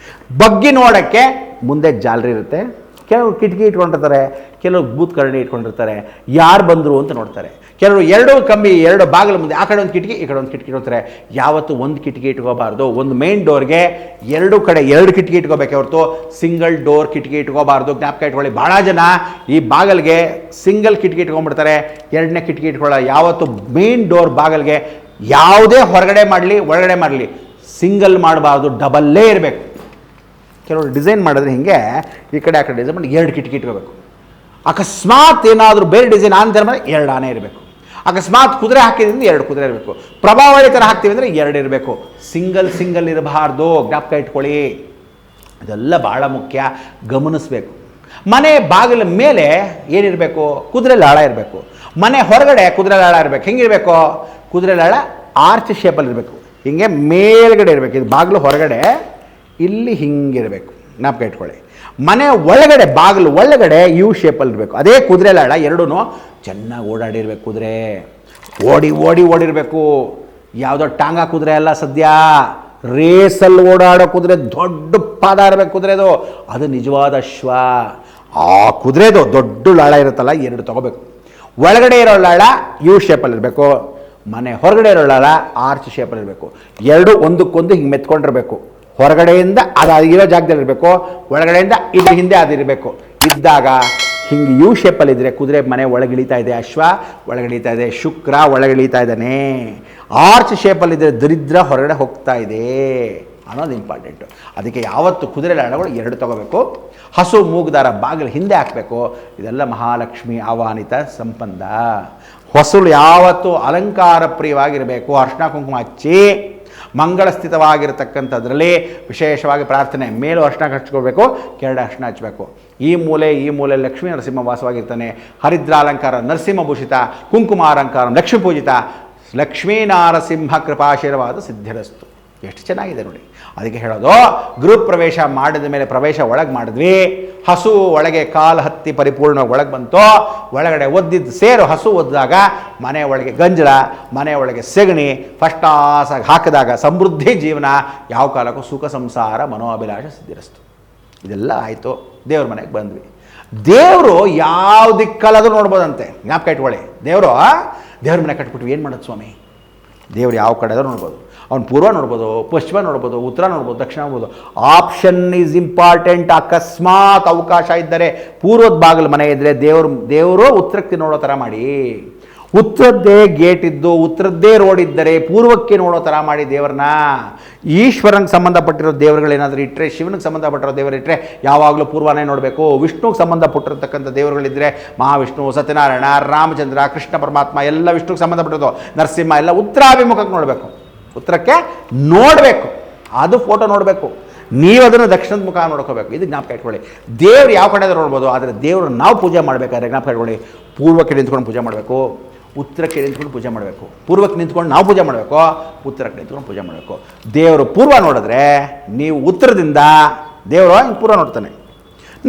ಬಗ್ಗಿ ನೋಡೋಕ್ಕೆ ಮುಂದೆ ಜಾಲರಿ ಇರುತ್ತೆ, ಕೆಲವರು ಕಿಟಕಿ ಇಟ್ಕೊಂಡಿರ್ತಾರೆ, ಕೆಲವರು ಬೂತ್ ಕರಡಿ ಇಟ್ಕೊಂಡಿರ್ತಾರೆ, ಯಾರು ಬಂದರು ಅಂತ ನೋಡ್ತಾರೆ. ಕೆಲವರು ಎರಡು ಕಂಬಿ, ಎರಡು ಬಾಗಿಲು ಮುಂದೆ, ಆ ಕಡೆ ಒಂದು ಕಿಟಕಿ ಈ ಕಡೆ ಒಂದು ಕಿಟಕಿ ಇಡ್ತಾರೆ. ಯಾವತ್ತು ಒಂದು ಕಿಟಕಿ ಇಟ್ಕೋಬಾರ್ದು. ಒಂದು ಮೇನ್ ಡೋರ್ಗೆ ಎರಡು ಕಡೆ ಎರಡು ಕಿಟಕಿ ಇಟ್ಕೋಬೇಕೆ ಹೊರತು ಸಿಂಗಲ್ ಡೋರ್ ಕಿಟಕಿ ಇಟ್ಕೋಬಾರ್ದು. ಜ್ಞಾಪಕ ಇಟ್ಕೊಳ್ಳಿ. ಭಾಳ ಜನ ಈ ಬಾಗಿಲಿಗೆ ಸಿಂಗಲ್ ಕಿಟಕಿ ಇಟ್ಕೊಂಡ್ಬಿಡ್ತಾರೆ, ಎರಡನೇ ಕಿಟಕಿ ಇಟ್ಕೊಳ್ಳೋ. ಯಾವತ್ತು ಮೇನ್ ಡೋರ್ ಬಾಗಿಲಿಗೆ ಯಾವುದೇ ಹೊರಗಡೆ ಮಾಡಲಿ ಒಳಗಡೆ ಮಾಡಲಿ ಸಿಂಗಲ್ ಮಾಡಬಾರ್ದು, ಡಬಲ್ಲೇ ಇರಬೇಕು. ಕೆಲವರು ಡಿಸೈನ್ ಮಾಡಿದ್ರೆ ಹಿಂಗೆ ಈ ಕಡೆ ಆ ಕಡೆ ಡಿಸೈನ್ ಮಾಡಿ ಎರಡು ಕಿಟಕಿ ಇಟ್ಕೋಬೇಕು. ಅಕಸ್ಮಾತ್ ಏನಾದರೂ ಬೇರೆ ಡಿಸೈನ್ ಅಂತ ಮಾಡಿದ್ರೆ ಎರಡು ಆನೆ ಇರಬೇಕು. ಅಕಸ್ಮಾತ್ ಕುದುರೆ ಹಾಕಿದ್ರಿಂದ ಎರಡು ಕುದುರೆ ಇರಬೇಕು. ಪ್ರಭಾವಳಿ ಥರ ಹಾಕ್ತೀವಿ ಅಂದರೆ ಎರಡು ಇರಬೇಕು. ಸಿಂಗಲ್ ಇರಬಾರ್ದು. ಜ್ಞಾಪಕ ಇಟ್ಕೊಳ್ಳಿ. ಇದೆಲ್ಲ ಭಾಳ ಮುಖ್ಯ, ಗಮನಿಸಬೇಕು. ಮನೆ ಬಾಗಿಲ ಮೇಲೆ ಏನಿರಬೇಕು, ಕುದುರೆ ಲಾಳ ಇರಬೇಕು. ಮನೆ ಹೊರಗಡೆ ಕುದುರೆ ಲಾಳ ಇರಬೇಕು. ಹೆಂಗಿರಬೇಕು, ಕುದುರೆ ಲಾಳ ಆರ್ಚ್ ಶೇಪಲ್ಲಿ ಇರಬೇಕು, ಹಿಂಗೆ ಮೇಲ್ಗಡೆ ಇರಬೇಕು. ಇದು ಬಾಗಿಲು ಹೊರಗಡೆ ಇಲ್ಲಿ ಹಿಂಗಿರಬೇಕು. ಜ್ಞಾಪಕ ಇಟ್ಕೊಳ್ಳಿ. ಮನೆ ಒಳಗಡೆ ಬಾಗಿಲು ಒಳಗಡೆ ಯು ಶೇಪಲ್ಲಿ ಇರಬೇಕು. ಅದೇ ಕುದುರೆ ಲಾಳ ಎರಡೂ ಚೆನ್ನಾಗಿ ಓಡಾಡಿರ್ಬೇಕು. ಕುದುರೆ ಓಡಿರಬೇಕು. ಯಾವುದೋ ಟಾಂಗ ಕುದುರೆ ಅಲ್ಲ, ಸದ್ಯ ರೇಸಲ್ಲಿ ಓಡಾಡೋ ಕುದುರೆ, ದೊಡ್ಡ ಪಾದ ಇರಬೇಕು ಕುದುರೆದು, ಅದು ನಿಜವಾದ ಅಶ್ವ. ಆ ಕುದುರೆದು ದೊಡ್ಡ ಲಾಳ ಇರುತ್ತಲ್ಲ, ಎರಡು ತೊಗೋಬೇಕು. ಒಳಗಡೆ ಇರೋ ಲಾಳ ಯು ಶೇಪಲ್ಲಿ ಇರಬೇಕು, ಮನೆ ಹೊರಗಡೆ ಇರೋ ಲಾಳ ಆರ್ಚ್ ಶೇಪಲ್ಲಿ ಇರಬೇಕು. ಎರಡು ಒಂದಕ್ಕೊಂದು ಹಿಂಗೆ ಮೆತ್ಕೊಂಡಿರಬೇಕು. ಹೊರಗಡೆಯಿಂದ ಅದು ಇರೋ ಜಾಗದಲ್ಲಿ ಇರಬೇಕು, ಒಳಗಡೆಯಿಂದ ಇದ್ರ ಹಿಂದೆ ಅದಿರಬೇಕು. ಇದ್ದಾಗ ಹಿಂಗೆ ಯು ಶೇಪಲ್ಲಿದ್ದರೆ ಕುದುರೆ ಮನೆ ಒಳಗಿಳಿತಾ ಇದೆ, ಅಶ್ವ ಒಳಗಿಳಿತಾ ಇದೆ, ಶುಕ್ರ ಒಳಗಿಳಿತಾ ಇದ್ದಾನೆ. ಆರ್ಚ್ ಶೇಪಲ್ಲಿದ್ದರೆ ದರಿದ್ರ ಹೊರಗಡೆ ಹೋಗ್ತಾ ಇದೆ ಅನ್ನೋದು ಇಂಪಾರ್ಟೆಂಟು. ಅದಕ್ಕೆ ಯಾವತ್ತು ಕುದುರೆ ಲಾಳಗಳು ಎರಡು ತೊಗೋಬೇಕು. ಹಸು ಮೂಗ್ದಾರ ಬಾಗಿಲು ಹಿಂದೆ ಹಾಕಬೇಕು. ಇದೆಲ್ಲ ಮಹಾಲಕ್ಷ್ಮಿ ಆಹ್ವಾನಿತ ಸಂಬಂಧ. ಹೊಸಲು ಯಾವತ್ತು ಅಲಂಕಾರ ಪ್ರಿಯವಾಗಿರಬೇಕು. ಅರ್ಶಿನ ಕುಂಕುಮ ಹಚ್ಚಿ ಮಂಗಳ ಸ್ಥಿತವಾಗಿರತಕ್ಕಂಥದ್ರಲ್ಲಿ ವಿಶೇಷವಾಗಿ ಪ್ರಾರ್ಥನೆ. ಮೇಲೂ ಅರ್ಶಿನ ಹಚ್ಕೋಬೇಕು, ಕೆರಡೆ ಅರ್ಶಿನ ಹಚ್ಚಬೇಕು. ಈ ಮೂಲೆ ಲಕ್ಷ್ಮೀ ನರಸಿಂಹ ವಾಸವಾಗಿರ್ತಾನೆ. ಹರಿದ್ರಾಲಂಕಾರ ನರಸಿಂಹಭೂಷಿತ, ಕುಂಕುಮಾಲಂಕಾರ ಲಕ್ಷ್ಮೀ ಪೂಜಿತ, ಲಕ್ಷ್ಮೀನಾರಸಿಂಹ ಕೃಪಾಶೀರ್ವಾದ ಸಿದ್ಧಿರಸ್ತು. ಎಷ್ಟು ಚೆನ್ನಾಗಿದೆ ನೋಡಿ. ಅದಕ್ಕೆ ಹೇಳೋದು, ಗೃಹ ಪ್ರವೇಶ ಮಾಡಿದ ಮೇಲೆ ಪ್ರವೇಶ ಒಳಗೆ ಮಾಡಿದ್ವಿ, ಹಸು ಒಳಗೆ ಕಾಲು ಹತ್ತಿ ಪರಿಪೂರ್ಣ ಒಳಗೆ ಬಂತು, ಒಳಗಡೆ ಒದ್ದಿದ್ದು ಸೇರು ಹಸು ಒದ್ದಾಗ ಮನೆ ಒಳಗೆ ಗಂಜಲ, ಮನೆ ಒಳಗೆ ಸೆಗಣಿ ಫಸ್ಟ್ ಕ್ಲಾಸಾಗಿ ಹಾಕಿದಾಗ ಸಮೃದ್ಧಿ ಜೀವನ, ಯಾವ ಕಾಲಕ್ಕೂ ಸುಖ ಸಂಸಾರ ಮನೋಅಭಿಲಾಷ ಸಿದ್ಧಿರಸ್ತು. ಇದೆಲ್ಲ ಆಯಿತು. ದೇವ್ರ ಮನೆಗೆ ಬಂದ್ವಿ. ದೇವರು ಯಾವ ದಿಕ್ಕಲ್ಲಾದರೂ ನೋಡ್ಬೋದಂತೆ. ಜ್ಞಾಪಕ ಇಟ್ಕೊಳ್ಳಿ. ದೇವ್ರ ಮನೆ ಕಟ್ಬಿಟ್ವಿ, ಏನು ಮಾಡೋದು ಸ್ವಾಮಿ? ದೇವ್ರು ಯಾವ ಕಡೆ ಆದರೂ ನೋಡ್ಬೋದು. ಅವ್ನು ಪೂರ್ವ ನೋಡ್ಬೋದು, ಪಶ್ಚಿಮ ನೋಡ್ಬೋದು, ಉತ್ತರ ನೋಡ್ಬೋದು, ದಕ್ಷಿಣ ನೋಡ್ಬೋದು. Option is important. ಅಕಸ್ಮಾತ್ ಅವಕಾಶ ಇದ್ದರೆ ಪೂರ್ವದ ಬಾಗಿಲು ಮನೆ ಇದ್ದರೆ ದೇವರು ಉತ್ತರಕ್ಕೆ ನೋಡೋ ಥರ ಮಾಡಿ. ಉತ್ತರದ್ದೇ ಗೇಟ್ ಇದ್ದು ಉತ್ತರದ್ದೇ ರೋಡ್ ಇದ್ದರೆ ಪೂರ್ವಕ್ಕೆ ನೋಡೋ ಥರ ಮಾಡಿ ದೇವ್ರನ್ನ. ಈಶ್ವರನಿಗೆ ಸಂಬಂಧಪಟ್ಟಿರೋ ದೇವರುಗಳೇನಾದರೂ ಇಟ್ಟರೆ, ಶಿವನಿಗೆ ಸಂಬಂಧಪಟ್ಟಿರೋ ದೇವರು ಇಟ್ಟರೆ ಯಾವಾಗಲೂ ಪೂರ್ವನೇ ನೋಡಬೇಕು. ವಿಷ್ಣುಗೆ ಸಂಬಂಧಪಟ್ಟಿರತಕ್ಕಂಥ ದೇವರುಗಳಿದ್ದರೆ ಮಹಾವಿಷ್ಣು, ಸತ್ಯನಾರಾಯಣ, ರಾಮಚಂದ್ರ, ಕೃಷ್ಣ ಪರಮಾತ್ಮ ಎಲ್ಲ ವಿಷ್ಣುಗೆ ಸಂಬಂಧಪಟ್ಟಿರೋದು, ನರಸಿಂಹ ಎಲ್ಲ ಉತ್ತರಾಭಿಮುಖಕ್ಕೆ ನೋಡಬೇಕು. ಉತ್ತರಕ್ಕೆ ನೋಡಬೇಕು. ಅದು ಫೋಟೋ ನೋಡಬೇಕು. ನೀವು ಅದನ್ನು ದಕ್ಷಿಣದ ಮುಖ ನೋಡ್ಕೋಬೇಕು. ಇದು ಜ್ಞಾಪಕ ಇಟ್ಕೊಳ್ಳಿ. ದೇವ್ರು ಯಾವ ಕಡೆ ನೋಡ್ಬೋದು, ಆದರೆ ದೇವರು ನಾವು ಪೂಜೆ ಮಾಡಬೇಕಾದ್ರೆ ಜ್ಞಾಪಕ ಇಟ್ಕೊಳ್ಳಿ. ಪೂರ್ವಕ್ಕೆ ನಿಂತ್ಕೊಂಡು ಪೂಜೆ ಮಾಡಬೇಕು, ಉತ್ತರಕ್ಕೆ ನಿಂತ್ಕೊಂಡು ಪೂಜೆ ಮಾಡಬೇಕು. ಪೂರ್ವಕ್ಕೆ ನಿಂತ್ಕೊಂಡು ನಾವು ಪೂಜೆ ಮಾಡಬೇಕು, ಉತ್ತರಕ್ಕೆ ನಿಂತ್ಕೊಂಡು ಪೂಜೆ ಮಾಡಬೇಕು. ದೇವರು ಪೂರ್ವ ನೋಡಿದ್ರೆ ನೀವು ಉತ್ತರದಿಂದ ದೇವರು ಹಿಂಗೆ ಪೂರ್ವ ನೋಡ್ತಾನೆ,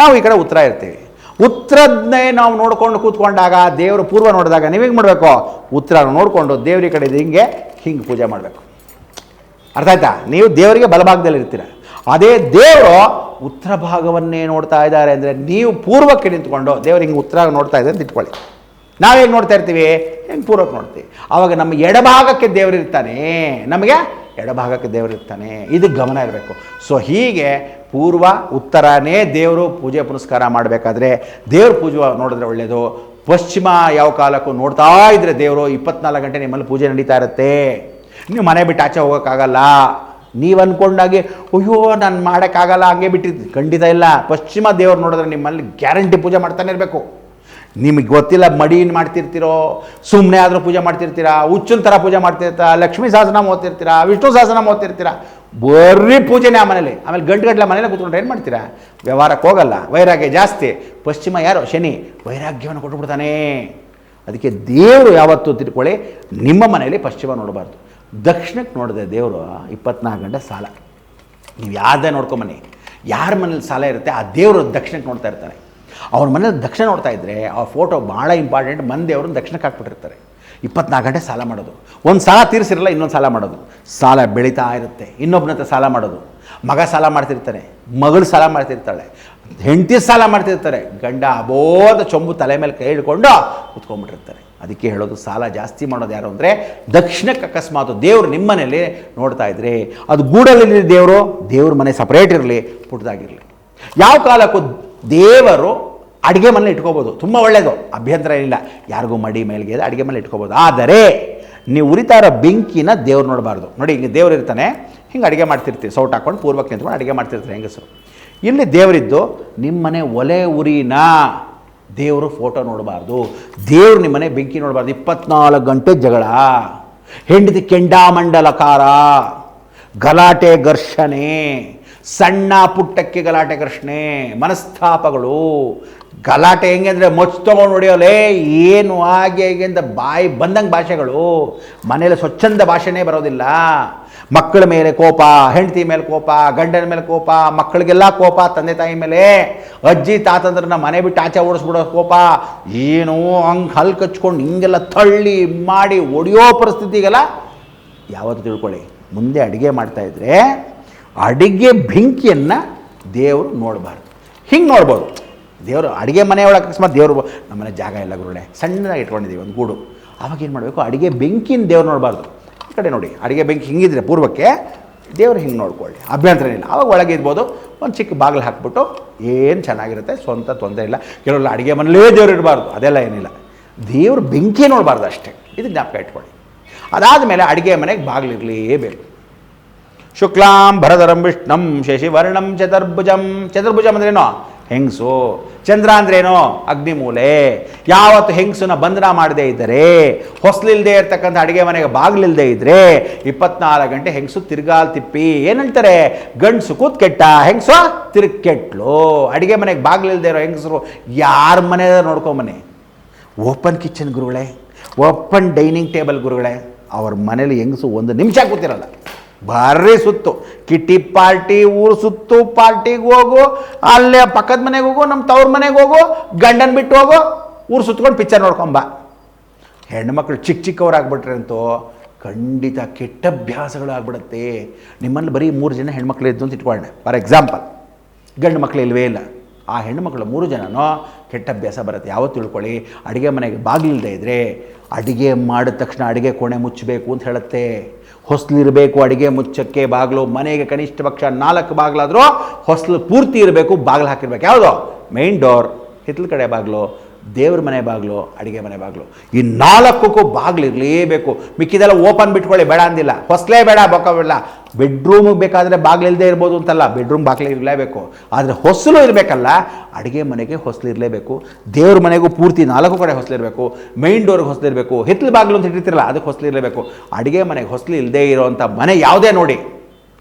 ನಾವು ಈ ಕಡೆ ಉತ್ತರ ಇರ್ತೀವಿ. ಉತ್ತರದನ್ನೇ ನಾವು ನೋಡ್ಕೊಂಡು ಕೂತ್ಕೊಂಡಾಗ ದೇವರು ಪೂರ್ವ ನೋಡಿದಾಗ ನೀವು ಹೆಂಗೆ ಮಾಡಬೇಕು, ಉತ್ತರ ನೋಡಿಕೊಂಡು ದೇವ್ರ ಕಡೆ ಹಿಂಗೆ ಪೂಜೆ ಮಾಡಬೇಕು. ಅರ್ಥ ಆಯ್ತಾ? ನೀವು ದೇವರಿಗೆ ಬಲಭಾಗದಲ್ಲಿ ಇರ್ತೀರ, ಅದೇ ದೇವರು ಉತ್ತರ ಭಾಗವನ್ನೇ ನೋಡ್ತಾ ಇದ್ದಾರೆ ಅಂದರೆ ನೀವು ಪೂರ್ವಕ್ಕೆ ನಿಂತ್ಕೊಂಡು ದೇವ್ರು ಹಿಂಗೆ ಉತ್ತರ ನೋಡ್ತಾ ಇದ್ದಾರೆ ಅಂತ ಇಟ್ಕೊಳ್ಳಿ. ನಾವು ಹೇಗೆ ನೋಡ್ತಾ ಇರ್ತೀವಿ, ಹೆಂಗೆ ಪೂರ್ವಕ್ಕೆ ನೋಡ್ತೀವಿ. ಆವಾಗ ನಮ್ಮ ಎಡಭಾಗಕ್ಕೆ ದೇವರಿರ್ತಾನೆ, ನಮಗೆ ಎಡಭಾಗಕ್ಕೆ ದೇವರಿರ್ತಾನೆ. ಇದು ಗಮನ ಇರಬೇಕು. ಸೊ ಹೀಗೆ ಪೂರ್ವ ಉತ್ತರನೇ ದೇವರು ಪೂಜೆ ಪುನಸ್ಕಾರ ಮಾಡಬೇಕಾದ್ರೆ ದೇವ್ರ ಪೂಜೆ ನೋಡಿದ್ರೆ ಒಳ್ಳೆಯದು. ಪಶ್ಚಿಮ ಯಾವ ಕಾಲಕ್ಕೂ ನೋಡ್ತಾ ಇದ್ದರೆ ದೇವರು 24 ಗಂಟೆ ನಿಮ್ಮಲ್ಲಿ ಪೂಜೆ ನಡೀತಾ ಇರುತ್ತೆ. ನೀವು ಮನೆ ಬಿಟ್ಟು ಆಚೆ ಹೋಗೋಕ್ಕಾಗಲ್ಲ. ನೀವು ಅಂದ್ಕೊಂಡಾಗೆ ಅಯ್ಯೋ ನಾನು ಮಾಡೋಕ್ಕಾಗಲ್ಲ ಹಂಗೆ ಬಿಟ್ಟಿದ್ದು, ಖಂಡಿತ ಇಲ್ಲ. ಪಶ್ಚಿಮ ದೇವ್ರು ನೋಡಿದ್ರೆ ನಿಮ್ಮಲ್ಲಿ ಗ್ಯಾರಂಟಿ ಪೂಜೆ ಮಾಡ್ತಾನೆ ಇರಬೇಕು. ನಿಮಗೆ ಗೊತ್ತಿಲ್ಲ ಮಡಿನ ಮಾಡ್ತಿರ್ತೀರೋ, ಸುಮ್ಮನೆ ಆದರೂ ಪೂಜೆ ಮಾಡ್ತಿರ್ತೀರಾ, ಹುಚ್ಚಿನ ಥರ ಪೂಜೆ ಮಾಡ್ತಿರ್ತೀರಾ, ಲಕ್ಷ್ಮೀ ಸಹಸ್ರನಾಮ ಓದ್ತಿರ್ತೀರಾ, ವಿಷ್ಣು ಸಹಸ್ರನಾಮ ಓದ್ತಿರ್ತೀರಾ, ಬರೀ ಪೂಜೆನೇ ಆ ಮನೇಲಿ. ಆಮೇಲೆ ಗಂಟೆ ಮನೇಲಿ ಕೂತ್ಕೊಂಡ್ರೆ ಏನು ಮಾಡ್ತೀರಾ? ವ್ಯವಹಾರಕ್ಕೆ ಹೋಗಲ್ಲ, ವೈರಾಗ್ಯ ಜಾಸ್ತಿ. ಪಶ್ಚಿಮ ಯಾರು? ಶನಿ ವೈರಾಗ್ಯವನ್ನು ಕೊಟ್ಟುಬಿಡ್ತಾನೆ. ಅದಕ್ಕೆ ದೇವರು ಯಾವತ್ತೂ ತಿಳ್ಕೊಳ್ಳಿ, ನಿಮ್ಮ ಮನೆಯಲ್ಲಿ ಪಶ್ಚಿಮ ನೋಡಬಾರ್ದು. ದಕ್ಷಿಣಕ್ಕೆ ನೋಡಿದೆ ದೇವರು 24 ಗಂಟೆ ಸಾಲ. ನೀವು ಯಾರದೇ ನೋಡ್ಕೊಂಬನ್ನಿ, ಯಾರ ಮನೇಲಿ ಸಾಲ ಇರುತ್ತೆ ಆ ದೇವರು ದಕ್ಷಿಣಕ್ಕೆ ನೋಡ್ತಾ ಇರ್ತಾರೆ. ಅವ್ರ ಮನೇಲಿ ದಕ್ಷಿಣ ನೋಡ್ತಾ ಇದ್ದರೆ ಆ ಫೋಟೋ ಭಾಳ ಇಂಪಾರ್ಟೆಂಟ್. ದೇವ್ರನ್ನ ದಕ್ಷಿಣಕ್ಕೆ ಹಾಕ್ಬಿಟ್ಟಿರ್ತಾರೆ. 24 ಗಂಟೆ ಸಾಲ ಮಾಡೋದು, ಒಂದು ಸಾಲ ತೀರಿಸಿರಲ್ಲ ಇನ್ನೊಂದು ಸಾಲ ಮಾಡೋದು, ಸಾಲ ಬೆಳೀತಾ ಇರುತ್ತೆ. ಇನ್ನೊಬ್ಬನ ಸಾಲ ಮಾಡೋದು, ಮಗ ಸಾಲ ಮಾಡ್ತಿರ್ತಾನೆ, ಮಗಳು ಸಾಲ ಮಾಡ್ತಿರ್ತಾಳೆ, ಹೆಂಡತಿ ಸಾಲ ಮಾಡ್ತಿರ್ತಾರೆ, ಗಂಡ ಅಬೋದ ಚೊಂಬು ತಲೆ ಮೇಲೆ ಕೈ ಹಿಡ್ಕೊಂಡು ಕುತ್ಕೊಂಡ್ಬಿಟ್ಟಿರ್ತಾರೆ. ಅದಕ್ಕೆ ಹೇಳೋದು, ಸಾಲ ಜಾಸ್ತಿ ಮಾಡೋದು ಯಾರು ಅಂದರೆ ದಕ್ಷಿಣಕ್ಕೆ. ಅಕಸ್ಮಾತ್ ದೇವರು ನಿಮ್ಮ ಮನೇಲಿ ನೋಡ್ತಾ ಇದ್ರೆ, ಅದು ಗೂಡಲ್ಲಿ ದೇವ್ರ ಮನೆ ಸಪ್ರೇಟ್ ಇರಲಿ, ಪುಟ್ಟದಾಗಿರಲಿ. ಯಾವ ಕಾಲಕ್ಕೂ ದೇವರು ಅಡುಗೆ ಮನೇಲಿ ಇಟ್ಕೋಬೋದು, ತುಂಬ ಒಳ್ಳೆಯದು, ಅಭ್ಯಂತರ ಏನಿಲ್ಲ. ಯಾರಿಗೂ ಮಡಿ ಮೇಲ್ಗೆ ಅಡುಗೆ ಮನೇಲಿ ಇಟ್ಕೋಬೋದು. ಆದರೆ ನೀವು ಉರಿತಾ ಇರೋ ಬೆಂಕಿನ ದೇವ್ರು ನೋಡಬಾರ್ದು. ನೋಡಿ, ಹಿಂಗೆ ದೇವ್ರು ಇರ್ತಾನೆ, ಹಿಂಗೆ ಅಡುಗೆ ಮಾಡ್ತಿರ್ತೀವಿ, ಸೌಟ್ ಹಾಕ್ಕೊಂಡು ಪೂರ್ವಕ್ಕೆ ನಿಂತ್ಕೊಂಡು ಅಡುಗೆ ಮಾಡ್ತಿರ್ತಾರೆ ಹೆಂಗಸರು. ಇಲ್ಲಿ ದೇವರಿದ್ದು ನಿಮ್ಮನೆ ಒಲೆ ಉರಿನ ದೇವರು ಫೋಟೋ ನೋಡಬಾರ್ದು. ದೇವರು ನಿಮ್ಮನೆ ಬೆಂಕಿ ನೋಡಬಾರ್ದು. 24 ಗಂಟೆ ಜಗಳ, ಹೆಂಡತಿ ಕೆಂಡಾಮಂಡಲಕಾರ, ಗಲಾಟೆ ಘರ್ಷಣೆ, ಸಣ್ಣ ಪುಟ್ಟಕ್ಕೆ ಗಲಾಟೆ ಘರ್ಷಣೆ, ಮನಸ್ತಾಪಗಳು. ಗಲಾಟೆ ಹೆಂಗೆ ಅಂದರೆ ಮೊಚ್ಚ ತೊಗೊಂಡು ಹೊಡೆಯೋಲೆ, ಏನು ಹಾಗೆ ಹೇಗೆ ಅಂತ ಬಾಯಿ ಬಂದಂಗೆ ಭಾಷೆಗಳು. ಮನೇಲಿ ಸ್ವಚ್ಛಂದ ಭಾಷೆನೇ ಬರೋದಿಲ್ಲ. ಮಕ್ಕಳ ಮೇಲೆ ಕೋಪ, ಹೆಂಡತಿ ಮೇಲೆ ಕೋಪ, ಗಂಡನ ಮೇಲೆ ಕೋಪ, ಮಕ್ಕಳಿಗೆಲ್ಲ ಕೋಪ, ತಂದೆ ತಾಯಿ ಮೇಲೆ, ಅಜ್ಜಿ ತಾತಂದ್ರನ್ನ ಮನೆ ಬಿಟ್ಟು ಆಚೆ ಓಡಿಸ್ಬಿಡೋ ಕೋಪ, ಏನೋ ಹಂಗೆ ಹಲ್ ಕಚ್ಕೊಂಡು ಹಿಂಗೆಲ್ಲ ತಳ್ಳಿ ಮಾಡಿ ಒಡೆಯೋ ಪರಿಸ್ಥಿತಿಗೆಲ್ಲ ಯಾವತ್ತು ತಿಳ್ಕೊಳ್ಳಿ. ಮುಂದೆ ಅಡುಗೆ ಮಾಡ್ತಾಯಿದ್ರೆ ಅಡುಗೆ ಬೆಂಕಿಯನ್ನು ದೇವರು ನೋಡಬಾರ್ದು. ಹಿಂಗೆ ನೋಡ್ಬೋದು. ದೇವರು ಅಡುಗೆ ಮನೆಯೊಳಗೆ ಅಕಸ್ಮಾತ್ ದೇವರು ನಮ್ಮನೆ ಜಾಗ ಇಲ್ಲ ಗುರುಳೆ, ಸಣ್ಣದಾಗಿ ಇಟ್ಕೊಂಡಿದ್ದೀವಿ ಒಂದು ಗೂಡು, ಆವಾಗ ಏನು ಮಾಡಬೇಕು? ಅಡುಗೆ ಬೆಂಕಿನ ದೇವ್ರು ನೋಡಬಾರ್ದು. ಈ ಕಡೆ ನೋಡಿ, ಅಡುಗೆ ಬೆಂಕಿ ಹಿಂಗಿದ್ರೆ ಪೂರ್ವಕ್ಕೆ, ದೇವರು ಹಿಂಗೆ ನೋಡ್ಕೊಳ್ಳಿ, ಅಭ್ಯಂತರ ಇಲ್ಲ. ಆವಾಗ ಒಳಗೆ ಇರ್ಬೋದು, ಒಂದು ಚಿಕ್ಕ ಬಾಗಿಲು ಹಾಕ್ಬಿಟ್ಟು ಏನು ಚೆನ್ನಾಗಿರುತ್ತೆ, ಸ್ವಂತ ತೊಂದರೆ ಇಲ್ಲ. ಕೆಲವೆಲ್ಲ ಅಡುಗೆ ಮನೇಲೇ ದೇವ್ರು ಇಡಬಾರ್ದು, ಅದೆಲ್ಲ ಏನಿಲ್ಲ. ದೇವ್ರು ಬೆಂಕಿ ನೋಡಬಾರ್ದು ಅಷ್ಟೇ, ಇದು ಜ್ಞಾಪಕ ಇಟ್ಕೊಳ್ಳಿ. ಅದಾದಮೇಲೆ ಅಡುಗೆ ಮನೆಗೆ ಬಾಗಿಲಿರಲೇಬೇಕು. ಶುಕ್ಲಾಂ ಭರಧರಂ ವಿಷ್ಣಂ ಶಶಿವರ್ಣಂ ಚತುರ್ಭುಜಂ. ಚತುರ್ಭುಜಂ ಅಂದ್ರೇನೋ ಹೆಂಗಸು, ಚಂದ್ರ ಅಂದ್ರೇನೋ ಅಗ್ನಿಮೂಲೆ. ಯಾವತ್ತು ಹೆಂಗಸನ್ನ ಬಂಧನ ಮಾಡದೇ ಇದ್ದರೆ, ಹೊಸಲಿಲ್ಲದೆ ಇರ್ತಕ್ಕಂಥ ಅಡುಗೆ ಮನೆಗೆ ಬಾಗಿಲಿಲ್ಲದೆ ಇದ್ದರೆ 24 ಗಂಟೆ ಹೆಂಗಸು ತಿರ್ಗಾಲ್ ತಿಪ್ಪಿ. ಏನಂತಾರೆ? ಗಂಡಸು ಕೂತ್ ಕೆಟ್ಟ, ಹೆಂಗಸು ತಿರುಗಿ ಕೆಟ್ಲು. ಅಡುಗೆ ಮನೆಗೆ ಬಾಗಿಲಿಲ್ಲದೆ ಇರೋ ಹೆಂಗಸರು ಯಾರ ಮನೆ ನೋಡ್ಕೊಂಬನ್ನಿ. ಓಪನ್ ಕಿಚನ್ ಗುರುಗಳೇ, ಓಪನ್ ಡೈನಿಂಗ್ ಟೇಬಲ್ ಗುರುಗಳೇ, ಅವ್ರ ಮನೇಲಿ ಹೆಂಗಸು ಒಂದು ನಿಮಿಷ ಕೂತಿರಲ್ಲ. ಭಾರಿ ಸುತ್ತು, ಕಿಟ್ಟಿ ಪಾರ್ಟಿ, ಊರು ಸುತ್ತು, ಪಾರ್ಟಿಗೆ ಹೋಗು, ಅಲ್ಲೇ ಪಕ್ಕದ ಮನೆಗೆ ಹೋಗು, ನಮ್ಮ ತವ್ರ ಮನೆಗೆ ಹೋಗು, ಗಂಡನ ಬಿಟ್ಟು ಹೋಗು, ಊರು ಸುತ್ಕೊಂಡು ಪಿಕ್ಚರ್ ನೋಡ್ಕೊಂಬ. ಹೆಣ್ಮಕ್ಳು ಚಿಕ್ಕವರಾಗ್ಬಿಟ್ರೆ ಅಂತೂ ಖಂಡಿತ ಕೆಟ್ಟ ಅಭ್ಯಾಸಗಳು ಆಗ್ಬಿಡುತ್ತೆ. ನಿಮ್ಮಲ್ಲಿ ಬರೀ 3 ಜನ ಹೆಣ್ಮಕ್ಳು ಇದ್ದು ಅಂತ ಇಟ್ಕೊಳ್ಳೋಣ ಫಾರ್ ಎಕ್ಸಾಂಪಲ್. ಗಂಡು ಮಕ್ಕಳು ಇಲ್ವೇ ಇಲ್ಲ. ಆ ಹೆಣ್ಣುಮಕ್ಕಳು 3 ಜನನೂ ಕೆಟ್ಟ ಅಭ್ಯಾಸ ಬರುತ್ತೆ. ಯಾವತ್ತು ತಿಳ್ಕೊಳ್ಳಿ, ಅಡುಗೆ ಮನೆಗೆ ಬಾಗಿಲಿಲ್ಲದೆ ಇದ್ದರೆ ಅಡುಗೆ ಮಾಡಿದ ತಕ್ಷಣ ಅಡುಗೆ ಕೋಣೆ ಮುಚ್ಚಬೇಕು ಅಂತ ಹೇಳುತ್ತೆ. ಹೊಸ್ಲಿರಬೇಕು ಅಡುಗೆ ಮುಚ್ಚಕ್ಕೆ ಬಾಗಿಲು. ಮನೆಗೆ ಕನಿಷ್ಠ ಪಕ್ಷ 4 ಬಾಗಿಲಾದರೂ ಹೊಸ್ಲು ಪೂರ್ತಿ ಇರಬೇಕು, ಬಾಗಿಲು ಹಾಕಿರ್ಬೇಕು. ಯಾವುದು? ಮೇನ್ ಡೋರ್, ಹಿತ್ತಲ ಕಡೆ ಬಾಗಿಲು, ದೇವ್ರ ಮನೆ ಬಾಗಿಲು, ಅಡುಗೆ ಮನೆ ಬಾಗಿಲು. ಈ 4ಕ್ಕೂ ಬಾಗಿಲು ಇರಲೇಬೇಕು. ಮಿಕ್ಕಿದೆಲ್ಲ ಓಪನ್ ಬಿಟ್ಕೊಳ್ಳಿ, ಬೇಡ ಅಂದಿಲ್ಲ. ಹೊಸಲೇ ಬೇಡ, ಬೊಕ್ಕವಿಲ್ಲ. ಬೆಡ್ರೂಮಿಗೆ ಬೇಕಾದರೆ ಬಾಗಿಲಿಲ್ಲದೆ ಇರ್ಬೋದು ಅಂತಲ್ಲ, ಬೆಡ್ರೂಮ್ ಬಾಗಿಲು ಇರಲೇಬೇಕು. ಆದರೆ ಹೊಸಲು ಇರಬೇಕಲ್ಲ, ಅಡುಗೆ ಮನೆಗೆ ಹೊಸಲು ಇರಲೇಬೇಕು. ದೇವ್ರ ಮನೆಗೂ ಪೂರ್ತಿ 4 ಕಡೆ ಹೊಸಲಿರಬೇಕು. ಮೈನ್ ಡೋರ್ಗೆ ಹೊಸಲಿರಬೇಕು. ಹಿತ್ತಲ ಬಾಗಿಲು ಅಂತ ಇಟ್ಟಿರ್ತಿರಲ್ಲ, ಅದಕ್ಕೆ ಹೊಸಲು ಇರಲೇಬೇಕು. ಅಡುಗೆ ಮನೆಗೆ ಹೊಸಲು ಇಲ್ಲದೆ ಇರೋವಂಥ ಮನೆ ಯಾವುದೇ ನೋಡಿ,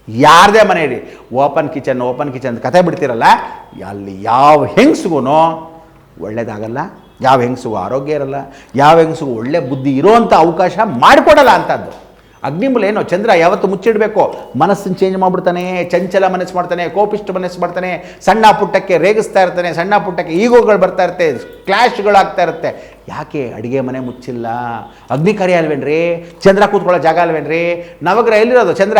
ಯಾರದೇ ಮನೆ ಇರಿ, ಓಪನ್ ಕಿಚನ್ ಕತೆ ಬಿಡ್ತಿರಲ್ಲ, ಅಲ್ಲಿ ಯಾವ ಹೆಂಗಸಿಗೂ ಒಳ್ಳೇದಾಗಲ್ಲ, ಯಾವ ಹೆಂಗಸಿಗೂ ಆರೋಗ್ಯ ಇರಲ್ಲ, ಯಾವ ಹೆಂಗಸಿಗೂ ಒಳ್ಳೆ ಬುದ್ಧಿ ಇರೋವಂಥ ಅವಕಾಶ ಮಾಡಿಕೊಡಲ್ಲ ಅಂಥದ್ದು. ಅಗ್ನಿಮೂಲ ಏನೋ ಚಂದ್ರ ಯಾವತ್ತು ಮುಚ್ಚಿಡಬೇಕು. ಮನಸ್ಸನ್ನು ಚೇಂಜ್ ಮಾಡಿಬಿಡ್ತಾನೆ, ಚಂಚಲ ಮನಸ್ಸು ಮಾಡ್ತಾನೆ, ಕೋಪಿಷ್ಟ ಮನಸ್ಸು ಮಾಡ್ತಾನೆ, ಸಣ್ಣ ಪುಟ್ಟಕ್ಕೆ ರೇಗಿಸ್ತಾ ಇರ್ತಾನೆ, ಸಣ್ಣ ಪುಟ್ಟಕ್ಕೆ ಈಗೋಗಳು ಬರ್ತಾ ಇರುತ್ತೆ, ಕ್ಲಾಶ್ಗಳಾಗ್ತಾ ಇರುತ್ತೆ. ಯಾಕೆ? ಅಡುಗೆ ಮನೆ ಮುಚ್ಚಿಲ್ಲ. ಅಗ್ನಿ ಕಾರ್ಯ ಅಲ್ವೇನ್ರಿ? ಚಂದ್ರ ಕೂತ್ಕೊಳ್ಳೋ ಜಾಗ ಅಲ್ವೇನ್ರಿ? ನವಗ್ರಹ ಎಲ್ಲಿರೋದು? ಚಂದ್ರ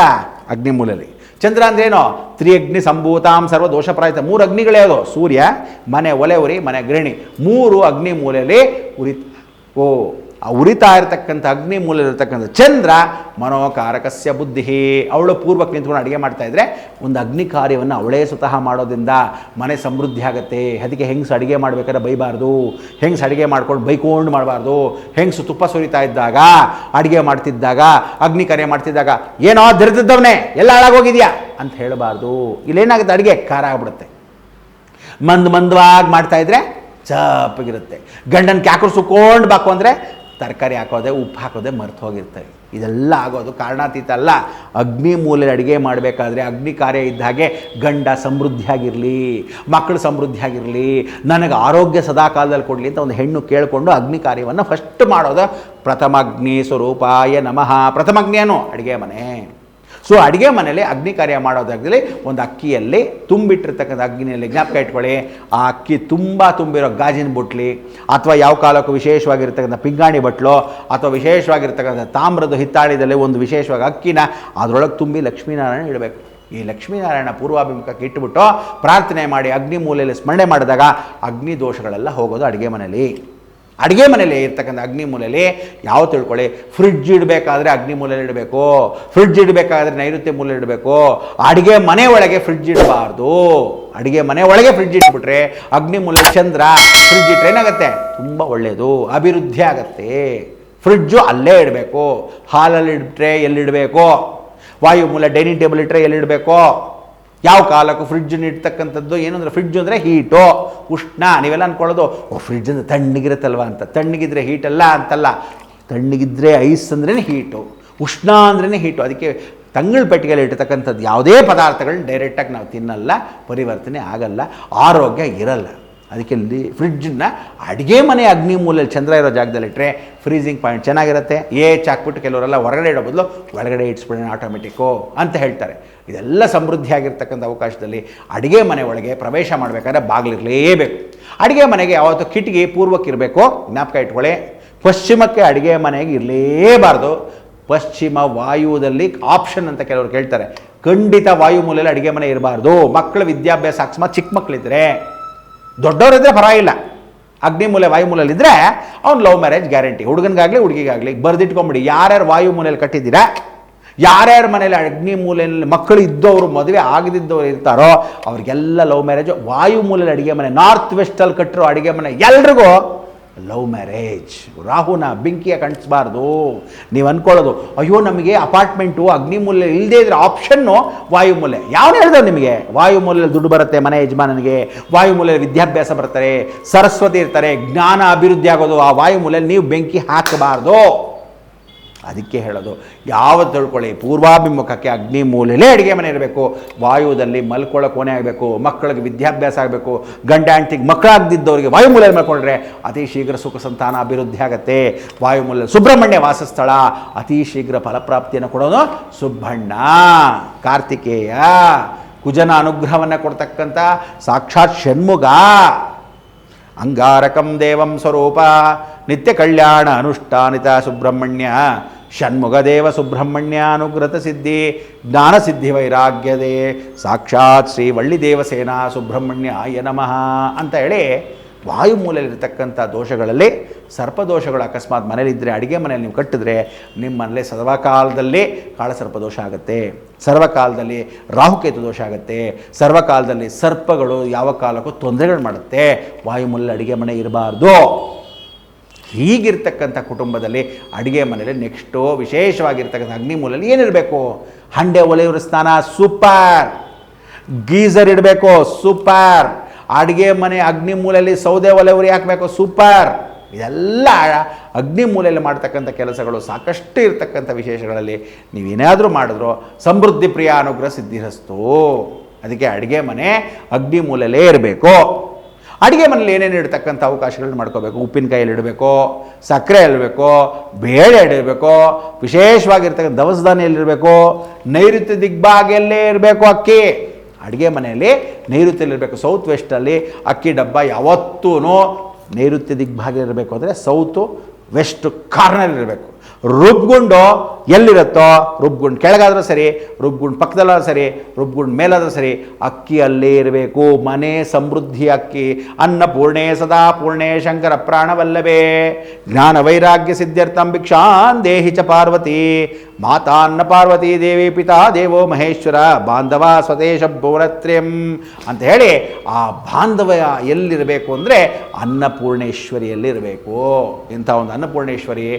ಅಗ್ನಿಮೂಲಲ್ಲಿ. ಚಂದ್ರ ಅಂದ್ರೇನೋ? ತ್ರಿಯಗ್ನಿ ಸಂಭೂತಾಂ ಸರ್ವ ದೋಷಪ್ರಾಯಿತ. 3 ಅಗ್ನಿಗಳೇ ಅದು. ಸೂರ್ಯ, ಮನೆ ಒಲೆ ಉರಿ, ಮನೆ ಗೃಹಿಣಿ, 3 ಅಗ್ನಿ ಮೂಲೆಯಲ್ಲಿ ಉರಿತಾ ಇರತಕ್ಕಂಥ ಅಗ್ನಿ ಮೂಲಲ್ಲಿರ್ತಕ್ಕಂಥ ಚಂದ್ರ ಮನೋಕಾರಕಸ್ಯ ಬುದ್ಧಿ. ಅವಳು ಪೂರ್ವಕ್ಕೆ ನಿಂತ್ಕೊಂಡು ಅಡುಗೆ ಮಾಡ್ತಾಯಿದ್ರೆ ಒಂದು ಅಗ್ನಿ ಕಾರ್ಯವನ್ನು ಅವಳೇ ಸ್ವತಃ ಮಾಡೋದ್ರಿಂದ ಮನೆ ಸಮೃದ್ಧಿ ಆಗುತ್ತೆ. ಅದಕ್ಕೆ ಹೆಂಗಸು ಅಡುಗೆ ಮಾಡಬೇಕಾದ್ರೆ ಬೈಬಾರ್ದು, ಹೆಂಗಸು ಅಡುಗೆ ಮಾಡ್ಕೊಂಡು ಬೈಕೊಂಡು ಮಾಡಬಾರ್ದು. ಹೆಂಗಸು ತುಪ್ಪ ಸುರಿತಾ ಇದ್ದಾಗ, ಅಡುಗೆ ಮಾಡ್ತಿದ್ದಾಗ, ಅಗ್ನಿ ಕಾರ್ಯ ಮಾಡ್ತಿದ್ದಾಗ, ಏನೋ ದರಿದ್ರದವನೇ ಎಲ್ಲ ಹಾಳಾಗೋಗಿದೆಯಾ ಅಂತ ಹೇಳಬಾರ್ದು. ಇಲ್ಲೇನಾಗುತ್ತೆ? ಅಡುಗೆ ಖಾರ ಆಗ್ಬಿಡುತ್ತೆ. ಮಂದವಾಗಿ ಮಾಡ್ತಾಯಿದ್ರೆ ಚಪ್ಪಗಿರುತ್ತೆ. ಗಂಡನ ಕ್ಯಾಕರು ಸುಕ್ಕೊಂಡು ಬಾಕು ಅಂದರೆ ತರಕಾರಿ ಹಾಕೋದೆ, ಉಪ್ಪು ಹಾಕೋದೆ ಮರ್ತು ಹೋಗಿರ್ತಾರೆ. ಇದೆಲ್ಲ ಆಗೋದು ಕಾರಣಾತೀತ ಅಲ್ಲ. ಅಗ್ನಿ ಮೂಲೆಯಲ್ಲಿ ಅಡುಗೆ ಮಾಡಬೇಕಾದ್ರೆ ಅಗ್ನಿ ಕಾರ್ಯ ಇದ್ದ ಹಾಗೆ ಗಂಡ ಸಮೃದ್ಧಿಯಾಗಿರಲಿ, ಮಕ್ಕಳು ಸಮೃದ್ಧಿಯಾಗಿರಲಿ, ನನಗೆ ಆರೋಗ್ಯ ಸದಾಕಾಲದಲ್ಲಿ ಕೊಡಲಿ ಅಂತ ಒಂದು ಹೆಣ್ಣು ಕೇಳಿಕೊಂಡು ಅಗ್ನಿ ಕಾರ್ಯವನ್ನು ಫಸ್ಟ್ ಮಾಡೋದು. ಪ್ರಥಮಗ್ನಿ ಸ್ವರೂಪಾಯ ನಮಃ. ಪ್ರಥಮಗ್ನಿಯನು ಅಡುಗೆ ಮನೆ. ಸೊ ಅಡುಗೆ ಮನೆಯಲ್ಲಿ ಅಗ್ನಿ ಕಾರ್ಯ ಮಾಡೋದಾಗಲಿ ಒಂದು ಅಕ್ಕಿಯಲ್ಲಿ ತುಂಬಿಟ್ಟಿರ್ತಕ್ಕಂಥ ಅಗ್ನಿಯಲ್ಲಿ ಜ್ಞಾಪಕ ಇಟ್ಕೊಳ್ಳಿ, ಆ ಅಕ್ಕಿ ತುಂಬ ತುಂಬಿರೋ ಗಾಜಿನ ಬುಟ್ಲಿ ಅಥವಾ ಯಾವ ಕಾಲಕ್ಕೂ ವಿಶೇಷವಾಗಿರ್ತಕ್ಕಂಥ ಪಿಂಗಾಣಿ ಬಟ್ಲು ಅಥವಾ ವಿಶೇಷವಾಗಿರ್ತಕ್ಕಂಥ ತಾಮ್ರದ ಹಿತ್ತಾಳಿದಲ್ಲಿ ಒಂದು ವಿಶೇಷವಾಗಿ ಅಕ್ಕಿನ ಅದರೊಳಗೆ ತುಂಬಿ ಲಕ್ಷ್ಮೀನಾರಾಯಣ ಇಡಬೇಕು. ಈ ಲಕ್ಷ್ಮೀನಾರಾಯಣ ಪೂರ್ವಾಭಿಮುಖಕ್ಕೆ ಇಟ್ಟುಬಿಟ್ಟು ಪ್ರಾರ್ಥನೆ ಮಾಡಿ ಅಗ್ನಿ ಮೂಲೆಯಲ್ಲಿ ಸ್ಮರಣೆ ಮಾಡಿದಾಗ ಅಗ್ನಿ ದೋಷಗಳೆಲ್ಲ ಹೋಗೋದು ಅಡುಗೆ ಮನೆಯಲ್ಲಿ. ಅಡುಗೆ ಮನೆಯಲ್ಲಿ ಇರ್ತಕ್ಕಂಥ ಅಗ್ನಿ ಮೂಲೆಯಲ್ಲಿ ಯಾವ ತಿಳ್ಕೊಳ್ಳಿ, ಫ್ರಿಡ್ಜ್ ಇಡಬೇಕಾದ್ರೆ ಅಗ್ನಿ ಮೂಲೆಯಲ್ಲಿ ಇಡಬೇಕು, ಫ್ರಿಡ್ಜ್ ಇಡಬೇಕಾದ್ರೆ ನೈಋತ್ಯ ಮೂಲೆ ಇಡಬೇಕು. ಅಡುಗೆ ಮನೆ ಒಳಗೆ ಫ್ರಿಡ್ಜ್ ಇಡಬಾರ್ದು. ಅಡುಗೆ ಮನೆ ಒಳಗೆ ಫ್ರಿಡ್ಜ್ ಇಟ್ಬಿಟ್ರೆ ಅಗ್ನಿ ಮೂಲೆ ಚಂದ್ರ, ಫ್ರಿಡ್ಜ್ ಇಟ್ಟರೆ ಏನಾಗುತ್ತೆ, ತುಂಬ ಒಳ್ಳೆಯದು, ಅಭಿವೃದ್ಧಿ ಆಗುತ್ತೆ. ಫ್ರಿಡ್ಜು ಅಲ್ಲೇ ಇಡಬೇಕು. ಹಾಲಲ್ಲಿ ಇಟ್ರೆ ಎಲ್ಲಿಡಬೇಕು, ವಾಯು ಮೂಲೆ ಡೈನಿಂಗ್ ಟೇಬಲ್ ಇಟ್ಟರೆ ಎಲ್ಲಿಡಬೇಕು. ಯಾವ ಕಾಲಕ್ಕೂ ಫ್ರಿಡ್ಜನ್ನು ಇಡ್ತಕ್ಕಂಥದ್ದು ಏನು ಅಂದರೆ, ಫ್ರಿಡ್ಜು ಅಂದರೆ ಹೀಟು, ಉಷ್ಣ. ನೀವೆಲ್ಲ ಅಂದ್ಕೊಳ್ಳೋದು ಫ್ರಿಡ್ಜ್ ಅಂದರೆ ತಣ್ಣಗಿರುತ್ತಲ್ವ ಅಂತ. ತಣ್ಣಗಿದ್ರೆ ಹೀಟಲ್ಲ ಅಂತಲ್ಲ, ತಣ್ಣಗಿದ್ರೆ ಐಸ್ ಅಂದ್ರೇ ಹೀಟು, ಉಷ್ಣ ಅಂದ್ರೇ ಹೀಟು. ಅದಕ್ಕೆ ತಂಗಳ ಪೆಟ್ಟಿಗೆಯಲ್ಲಿ ಇರ್ತಕ್ಕಂಥದ್ದು ಯಾವುದೇ ಪದಾರ್ಥಗಳನ್ನ ಡೈರೆಕ್ಟಾಗಿ ನಾವು ತಿನ್ನಲ್ಲ, ಪರಿವರ್ತನೆ ಆಗಲ್ಲ, ಆರೋಗ್ಯ ಇರಲ್ಲ. ಅದಕ್ಕೆ ಫ್ರಿಡ್ಜನ್ನ ಅಡುಗೆ ಮನೆ ಅಗ್ನಿ ಮೂಲೆಯಲ್ಲಿ ಚಂದ್ರ ಇರೋ ಜಾಗದಲ್ಲಿಟ್ಟರೆ ಫ್ರೀಸಿಂಗ್ ಪಾಯಿಂಟ್ ಚೆನ್ನಾಗಿರುತ್ತೆ. ಹಾಕ್ಬಿಟ್ಟು ಕೆಲವರೆಲ್ಲ ಹೊರಗಡೆ ಇಡೋ ಬದಲು ಒಳಗಡೆ ಇಡ್ಸ್ಬಿಡೋಣ ಆಟೋಮೆಟಿಕ್ಕು ಅಂತ ಹೇಳ್ತಾರೆ. ಇದೆಲ್ಲ ಸಮೃದ್ಧಿಯಾಗಿರ್ತಕ್ಕಂಥ ಅವಕಾಶದಲ್ಲಿ ಅಡುಗೆ ಮನೆ ಒಳಗೆ ಪ್ರವೇಶ ಮಾಡಬೇಕಾದ್ರೆ ಬಾಗಿಲಿರಲೇಬೇಕು. ಅಡುಗೆ ಮನೆಗೆ ಯಾವತ್ತೂ ಕಿಟಕಿ ಪೂರ್ವಕ್ಕಿರಬೇಕು, ಜ್ಞಾಪಕ ಇಟ್ಕೊಳ್ಳಿ. ಪಶ್ಚಿಮಕ್ಕೆ ಅಡುಗೆ ಮನೆಗೆ ಇರಲೇಬಾರ್ದು. ಪಶ್ಚಿಮ ವಾಯುದಲ್ಲಿ ಆಪ್ಷನ್ ಅಂತ ಕೆಲವರು ಕೇಳ್ತಾರೆ. ಖಂಡಿತ ವಾಯು ಮೂಲೆಯಲ್ಲಿ ಅಡುಗೆ ಮನೆ ಇರಬಾರ್ದು. ಮಕ್ಕಳ ವಿದ್ಯಾಭ್ಯಾಸ ಅಕಸ್ಮಾತ್ ಚಿಕ್ಕ ಮಕ್ಕಳಿದ್ರೆ, ದೊಡ್ಡವರಿದ್ದರೆ ಪರವಾಗಿಲ್ಲ. ಅಗ್ನಿಮೂಲೆ ವಾಯುಮೂಲೆಯಲ್ಲಿದ್ದರೆ ಅವ್ನು ಲವ್ ಮ್ಯಾರೇಜ್ ಗ್ಯಾರಂಟಿ. ಹುಡುಗನಿಗಾಗಲಿ ಹುಡುಗಿಗಾಗಲಿ ಬರೆದಿಟ್ಕೊಂಬಿಡಿ. ಯಾರ್ಯಾರು ವಾಯುಮೂಲೆಯಲ್ಲಿ ಕಟ್ಟಿದ್ದೀರಾ, ಯಾರ್ಯಾರ ಮನೇಲಿ ಅಗ್ನಿ ಮೂಲೆಯಲ್ಲಿ ಮಕ್ಕಳು ಇದ್ದವರು, ಮದುವೆ ಆಗದಿದ್ದವರು ಇರ್ತಾರೋ ಅವ್ರಿಗೆಲ್ಲ ಲವ್ ಮ್ಯಾರೇಜು. ವಾಯುಮೂಲೆಯಲ್ಲಿ ಅಡುಗೆ ಮನೆ, ನಾರ್ತ್ ವೆಸ್ಟಲ್ಲಿ ಕಟ್ಟಿರೋ ಅಡುಗೆ ಮನೆ ಎಲ್ರಿಗೂ ಲವ್ ಮ್ಯಾರೇಜ್. ರಾಹುನ ಬೆಂಕಿಯ ಕಾಣಿಸ್ಬಾರ್ದು. ನೀವು ಅಂದ್ಕೊಳ್ಳೋದು ಅಯ್ಯೋ ನಮಗೆ ಅಪಾರ್ಟ್ಮೆಂಟು ಅಗ್ನಿಮೂಲೆ ಇಲ್ಲದೇ ಇದ್ರೆ ಆಪ್ಷನ್ನು ವಾಯುಮೂಲೆ. ಯಾವನು ಹೇಳಿದ್ರು ನಿಮಗೆ ವಾಯುಮೂಲೆಯಲ್ಲಿ ದುಡ್ಡು ಬರುತ್ತೆ ಮನೆ ಯಜಮಾನನಿಗೆ, ವಾಯುಮೂಲೆಯಲ್ಲಿ ವಿದ್ಯಾಭ್ಯಾಸ ಬರ್ತಾರೆ, ಸರಸ್ವತಿ ಇರ್ತಾರೆ, ಜ್ಞಾನ ಅಭಿವೃದ್ಧಿ ಆಗೋದು ಆ ವಾಯುಮೂಲೆಯಲ್ಲಿ ನೀವು ಬೆಂಕಿ ಹಾಕಬಾರ್ದು. ಅದಕ್ಕೆ ಹೇಳೋದು, ಯಾವತ್ತು ತಿಳ್ಕೊಳ್ಳಿ, ಪೂರ್ವಾಭಿಮುಖಕ್ಕೆ ಅಗ್ನಿ ಮೂಲೆಯಲ್ಲೇ ಅಡುಗೆ ಮನೆ ಇರಬೇಕು. ವಾಯುದಲ್ಲಿ ಮಲ್ಕೊಳ್ಳೋ ಕೋಣೆ ಆಗಬೇಕು, ಮಕ್ಕಳಿಗೆ ವಿದ್ಯಾಭ್ಯಾಸ ಆಗಬೇಕು. ಗಂಡ ಹೆಂಡತಿಗೆ ಮಕ್ಕಳಾಗದಿದ್ದವರಿಗೆ ವಾಯುಮೂಲೆಯಲ್ಲಿ ಮಲ್ಕೊಂಡ್ರೆ ಅತಿ ಶೀಘ್ರ ಸುಖ ಸಂತಾನ ಅಭಿವೃದ್ಧಿ ಆಗುತ್ತೆ. ವಾಯುಮೂಲೆ ಸುಬ್ರಹ್ಮಣ್ಯ ವಾಸಸ್ಥಳ, ಅತಿ ಶೀಘ್ರ ಫಲಪ್ರಾಪ್ತಿಯನ್ನು ಕೊಡೋನು ಸುಬ್ಬಣ್ಣ, ಕಾರ್ತಿಕೇಯ, ಕುಜನ ಅನುಗ್ರಹವನ್ನು ಕೊಡ್ತಕ್ಕಂಥ ಸಾಕ್ಷಾತ್ ಷಣ್ಮುಗ. ಅಂಗಾರಕಂ ದೇವಂ ಸ್ವರೂಪ ನಿತ್ಯ ಕಲ್ಯಾಣ ಅನುಷ್ಠಾನಿತ ಸುಬ್ರಹ್ಮಣ್ಯ ಷಣ್ಮುಖದೇವ ಸುಬ್ರಹ್ಮಣ್ಯ ಅನುಗ್ರತ ಸಿದ್ಧಿ ಜ್ಞಾನ ಸಿದ್ಧಿ ವೈರಾಗ್ಯದೇ ಸಾಕ್ಷಾತ್ ಶ್ರೀ ವಳ್ಳಿ ದೇವಸೇನಾ ಸುಬ್ರಹ್ಮಣ್ಯಾಯ ನಮಃ ಅಂತ ಹೇಳಿ ವಾಯುಮೂಲೆಯಲ್ಲಿರ್ತಕ್ಕಂಥ ದೋಷಗಳಲ್ಲಿ ಸರ್ಪದೋಷಗಳು ಅಕಸ್ಮಾತ್ ಮನೇಲಿದ್ದರೆ, ಅಡುಗೆ ಮನೆಯಲ್ಲಿ ನೀವು ಕಟ್ಟಿದ್ರೆ ನಿಮ್ಮ ಮನೇಲಿ ಸರ್ವಕಾಲದಲ್ಲಿ ಕಾಳಸರ್ಪದೋಷ ಆಗುತ್ತೆ, ಸರ್ವಕಾಲದಲ್ಲಿ ರಾಹುಕೇತು ದೋಷ ಆಗುತ್ತೆ, ಸರ್ವಕಾಲದಲ್ಲಿ ಸರ್ಪಗಳು ಯಾವ ಕಾಲಕ್ಕೂ ತೊಂದರೆಗಳು ಮಾಡುತ್ತೆ. ವಾಯುಮೂಲೆಯಲ್ಲಿ ಅಡುಗೆ ಮನೆ ಇರಬಾರ್ದು. ಹೀಗಿರ್ತಕ್ಕಂಥ ಕುಟುಂಬದಲ್ಲಿ ಅಡುಗೆ ಮನೆಯಲ್ಲಿ ನೆಕ್ಸ್ಟು ವಿಶೇಷವಾಗಿರ್ತಕ್ಕಂಥ ಅಗ್ನಿಮೂಲೆಯಲ್ಲಿ ಏನಿರಬೇಕು, ಹಂಡೆ ಒಲೆಯುವ ಸ್ನಾನ ಸೂಪರ್, ಗೀಸರ್ ಇಡಬೇಕು ಸೂಪರ್, ಅಡುಗೆ ಮನೆ ಅಗ್ನಿ ಮೂಲೆಯಲ್ಲಿ ಸೌದೆ ಒಲೆ ಉರಿ ಹಾಕಬೇಕು ಸೂಪರ್. ಇದೆಲ್ಲ ಅಗ್ನಿ ಮೂಲೆಯಲ್ಲಿ ಮಾಡ್ತಕ್ಕಂಥ ಕೆಲಸಗಳು ಸಾಕಷ್ಟು ಇರ್ತಕ್ಕಂಥ ವಿಶೇಷಗಳಲ್ಲಿ ನೀವೇನಾದರೂ ಮಾಡಿದ್ರೂ ಸಮೃದ್ಧಿ ಪ್ರಿಯ ಅನುಗ್ರಹ ಸಿದ್ಧಿರಸ್ತು. ಅದಕ್ಕೆ ಅಡುಗೆ ಮನೆ ಅಗ್ನಿ ಮೂಲೆಯಲ್ಲೇ ಇರಬೇಕು. ಅಡುಗೆ ಮನೇಲಿ ಏನೇನು ಇಡ್ತಕ್ಕಂಥ ಅವಕಾಶಗಳನ್ನ ಮಾಡ್ಕೋಬೇಕು. ಉಪ್ಪಿನಕಾಯಲ್ಲಿ ಇಡಬೇಕು, ಸಕ್ಕರೆ ಇಡಬೇಕು, ಬೇಳೆ ಇಡಬೇಕು, ವಿಶೇಷವಾಗಿರ್ತಕ್ಕಂಥ ದವಸ ಧಾನ್ಯಲ್ಲಿರಬೇಕು, ನೈಋತ್ಯ ದಿಗ್ಭಾಗಲ್ಲೇ ಇರಬೇಕು ಅಕ್ಕಿ. ಅಡುಗೆ ಮನೆಯಲ್ಲಿ ನೈಋತ್ಯದಲ್ಲಿರಬೇಕು. ಸೌತ್ ವೆಸ್ಟಲ್ಲಿ ಅಕ್ಕಿ ಡಬ್ಬ ಯಾವತ್ತೂ ನೈಋತ್ಯ ದಿಗ್ಭಾಗ ಇರಬೇಕು. ಅಂದರೆ ಸೌತು ವೆಸ್ಟ್ ಕಾರ್ನಲ್ಲಿರಬೇಕು. ರುಬ್ಗುಂಡು ಎಲ್ಲಿರುತ್ತೋ, ರುಬ್ಗುಂಡು ಕೆಳಗಾದರೂ ಸರಿ, ರುಬ್ಗುಂಡು ಪಕ್ಕದಲ್ಲಾದ್ರೂ ಸರಿ, ರುಬ್ಗುಂಡು ಮೇಲಾದರೂ ಸರಿ, ಅಕ್ಕಿ ಅಲ್ಲೇ ಇರಬೇಕು. ಮನೆ ಸಮೃದ್ಧಿ ಅಕ್ಕಿ. ಅನ್ನಪೂರ್ಣೆ ಸದಾ ಪೂರ್ಣೆ ಶಂಕರ ಪ್ರಾಣವಲ್ಲಭೇ ಜ್ಞಾನ ವೈರಾಗ್ಯ ಸಿದ್ಧ್ಯರ್ಥಂ ಭಿಕ್ಷಾನ್ ದೇಹಿ ಚ ಪಾರ್ವತಿ ಮಾತಾ ಅನ್ನ ಪಾರ್ವತಿ ದೇವಿ ಪಿತಾ ದೇವೋ ಮಹೇಶ್ವರ ಬಾಂಧವ ಸ್ವದೇಶ ಭುವನತ್ರ್ಯಂ ಅಂತ ಹೇಳಿ ಆ ಬಾಂಧವ್ಯ ಎಲ್ಲಿರಬೇಕು ಅಂದರೆ ಅನ್ನಪೂರ್ಣೇಶ್ವರಿಯಲ್ಲಿರಬೇಕು. ಇಂಥ ಒಂದು ಅನ್ನಪೂರ್ಣೇಶ್ವರಿ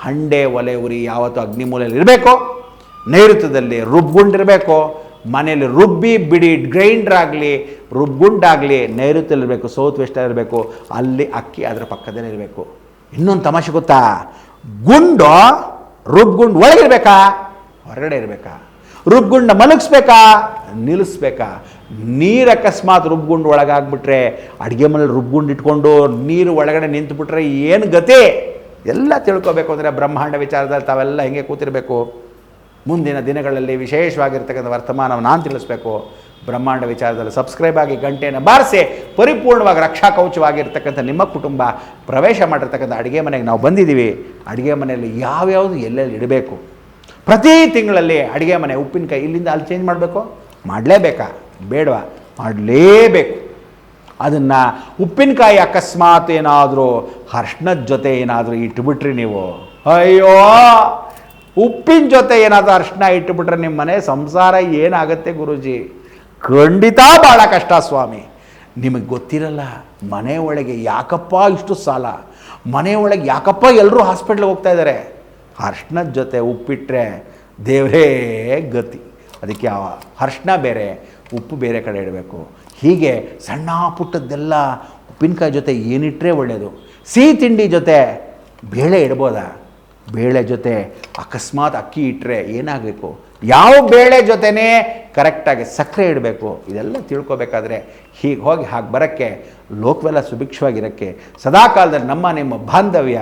ಹಂಡೆ ಒಲೆ ಉರಿ ಯಾವತ್ತು ಅಗ್ನಿಮೂಲೆಯಲ್ಲಿ ಇರಬೇಕು. ನೈಋತ್ಯದಲ್ಲಿ ರುಬ್ಗುಂಡಿರಬೇಕು. ಮನೆಯಲ್ಲಿ ರುಬ್ಬಿ ಬಿಡಿ, ಗ್ರೈಂಡ್ರ್ ಆಗಲಿ, ರುಬ್ಬುಗುಂಡಾಗಲಿ ನೈಋತ್ಯದಲ್ಲಿರಬೇಕು, ಸೌತ್ ವೆಸ್ಟಲ್ಲಿರಬೇಕು. ಅಲ್ಲಿ ಅಕ್ಕಿ ಅದರ ಪಕ್ಕದಲ್ಲೇ ಇರಬೇಕು. ಇನ್ನೊಂದು ತಮಾಷೆ ಗೊತ್ತಾ, ಗುಂಡು ರುಬ್ಗುಂಡು ಒಳಗಿರ್ಬೇಕಾ ಹೊರಗಡೆ ಇರಬೇಕಾ? ರುಬ್ಗುಂಡ ಮಲಗಿಸ್ಬೇಕಾ ನಿಲ್ಲಿಸ್ಬೇಕಾ? ನೀರು ಅಕಸ್ಮಾತ್ ರುಬ್ಗುಂಡು ಒಳಗಾಗ್ಬಿಟ್ರೆ, ಅಡುಗೆ ಮನೇಲಿ ರುಬ್ಗುಂಡು ಇಟ್ಕೊಂಡು ನೀರು ಒಳಗಡೆ ನಿಂತುಬಿಟ್ರೆ ಏನು ಗತಿ? ಎಲ್ಲ ತಿಳ್ಕೊಬೇಕು ಅಂದರೆ ಬ್ರಹ್ಮಾಂಡ ವಿಚಾರದಲ್ಲಿ ತಾವೆಲ್ಲ ಹಿಂಗೆ ಕೂತಿರಬೇಕು. ಮುಂದಿನ ದಿನಗಳಲ್ಲಿ ವಿಶೇಷವಾಗಿರ್ತಕ್ಕಂಥ ವರ್ತಮಾನವನ್ನು ನಾನು ತಿಳಿಸ್ಬೇಕು. ಬ್ರಹ್ಮಾಂಡ ವಿಚಾರದಲ್ಲಿ ಸಬ್ಸ್ಕ್ರೈಬ್ ಆಗಿ, ಗಂಟೆಯನ್ನು ಬಾರಿಸಿ, ಪರಿಪೂರ್ಣವಾಗಿ ರಕ್ಷಾ ಕವಚವಾಗಿರ್ತಕ್ಕಂಥ ನಿಮ್ಮ ಕುಟುಂಬ ಪ್ರವೇಶ ಮಾಡಿರ್ತಕ್ಕಂಥ ಅಡುಗೆ ಮನೆಗೆ ನಾವು ಬಂದಿದ್ದೀವಿ. ಅಡುಗೆ ಮನೆಯಲ್ಲಿ ಯಾವ್ಯಾವುದು ಎಲ್ಲೆಲ್ಲಿ ಇಡಬೇಕು, ಪ್ರತಿ ತಿಂಗಳಲ್ಲಿ ಅಡುಗೆ ಮನೆ ಉಪ್ಪಿನಕಾಯಿ ಇಲ್ಲಿಂದ ಅಲ್ಲಿ ಚೇಂಜ್ ಮಾಡಬೇಕು, ಮಾಡಲೇಬೇಕಾ ಬೇಡವಾ? ಮಾಡಲೇಬೇಕು. ಅದನ್ನು ಉಪ್ಪಿನಕಾಯಿ ಅಕಸ್ಮಾತ್ ಏನಾದರೂ ಅರ್ಶಿಣದ ಜೊತೆ ಏನಾದರೂ ಇಟ್ಬಿಟ್ರಿ ನೀವು, ಅಯ್ಯೋ, ಉಪ್ಪಿನ ಜೊತೆ ಏನಾದರೂ ಅರ್ಶಿಣ ಇಟ್ಟುಬಿಟ್ರೆ ನಿಮ್ಮ ಮನೆ ಸಂಸಾರ ಏನಾಗುತ್ತೆ ಗುರೂಜಿ? ಖಂಡಿತ ಭಾಳ ಕಷ್ಟ ಸ್ವಾಮಿ. ನಿಮಗೆ ಗೊತ್ತಿರಲ್ಲ ಮನೆ ಒಳಗೆ ಯಾಕಪ್ಪ ಇಷ್ಟು ಸಾಲ, ಮನೆ ಒಳಗೆ ಯಾಕಪ್ಪ ಎಲ್ಲರೂ ಹಾಸ್ಪಿಟ್ಲಿಗೆ ಹೋಗ್ತಾ ಇದ್ದಾರೆ. ಅರ್ಶಿಣದ ಜೊತೆ ಉಪ್ಪಿಟ್ರೆ ದೇವರೇ ಗತಿ. ಅದಕ್ಕೆ ಅರ್ಶಿಣ ಬೇರೆ, ಉಪ್ಪು ಬೇರೆ ಕಡೆ ಇಡಬೇಕು. ಹೀಗೆ ಸಣ್ಣ ಪುಟ್ಟದ್ದೆಲ್ಲ ಉಪ್ಪಿನಕಾಯಿ ಜೊತೆ ಏನಿಟ್ಟರೆ ಒಳ್ಳೆಯದು. ಸಿಹಿ ತಿಂಡಿ ಜೊತೆ ಬೇಳೆ ಇಡ್ಬೋದಾ? ಬೇಳೆ ಜೊತೆ ಅಕಸ್ಮಾತ್ ಅಕ್ಕಿ ಇಟ್ಟರೆ ಏನಾಗಬೇಕು? ಯಾವ ಬೇಳೆ ಜೊತೆನೇ ಕರೆಕ್ಟಾಗಿ ಸಕ್ಕರೆ ಇಡಬೇಕು, ಇದೆಲ್ಲ ತಿಳ್ಕೊಬೇಕಾದ್ರೆ ಹೀಗೆ ಹೋಗಿ ಹಾಗೆ ಬರೋಕ್ಕೆ, ಲೋಕವೆಲ್ಲ ಸುಭಿಕ್ಷವಾಗಿರೋಕ್ಕೆ, ಸದಾಕಾಲದಲ್ಲಿ ನಮ್ಮ ನಿಮ್ಮ ಬಾಂಧವ್ಯ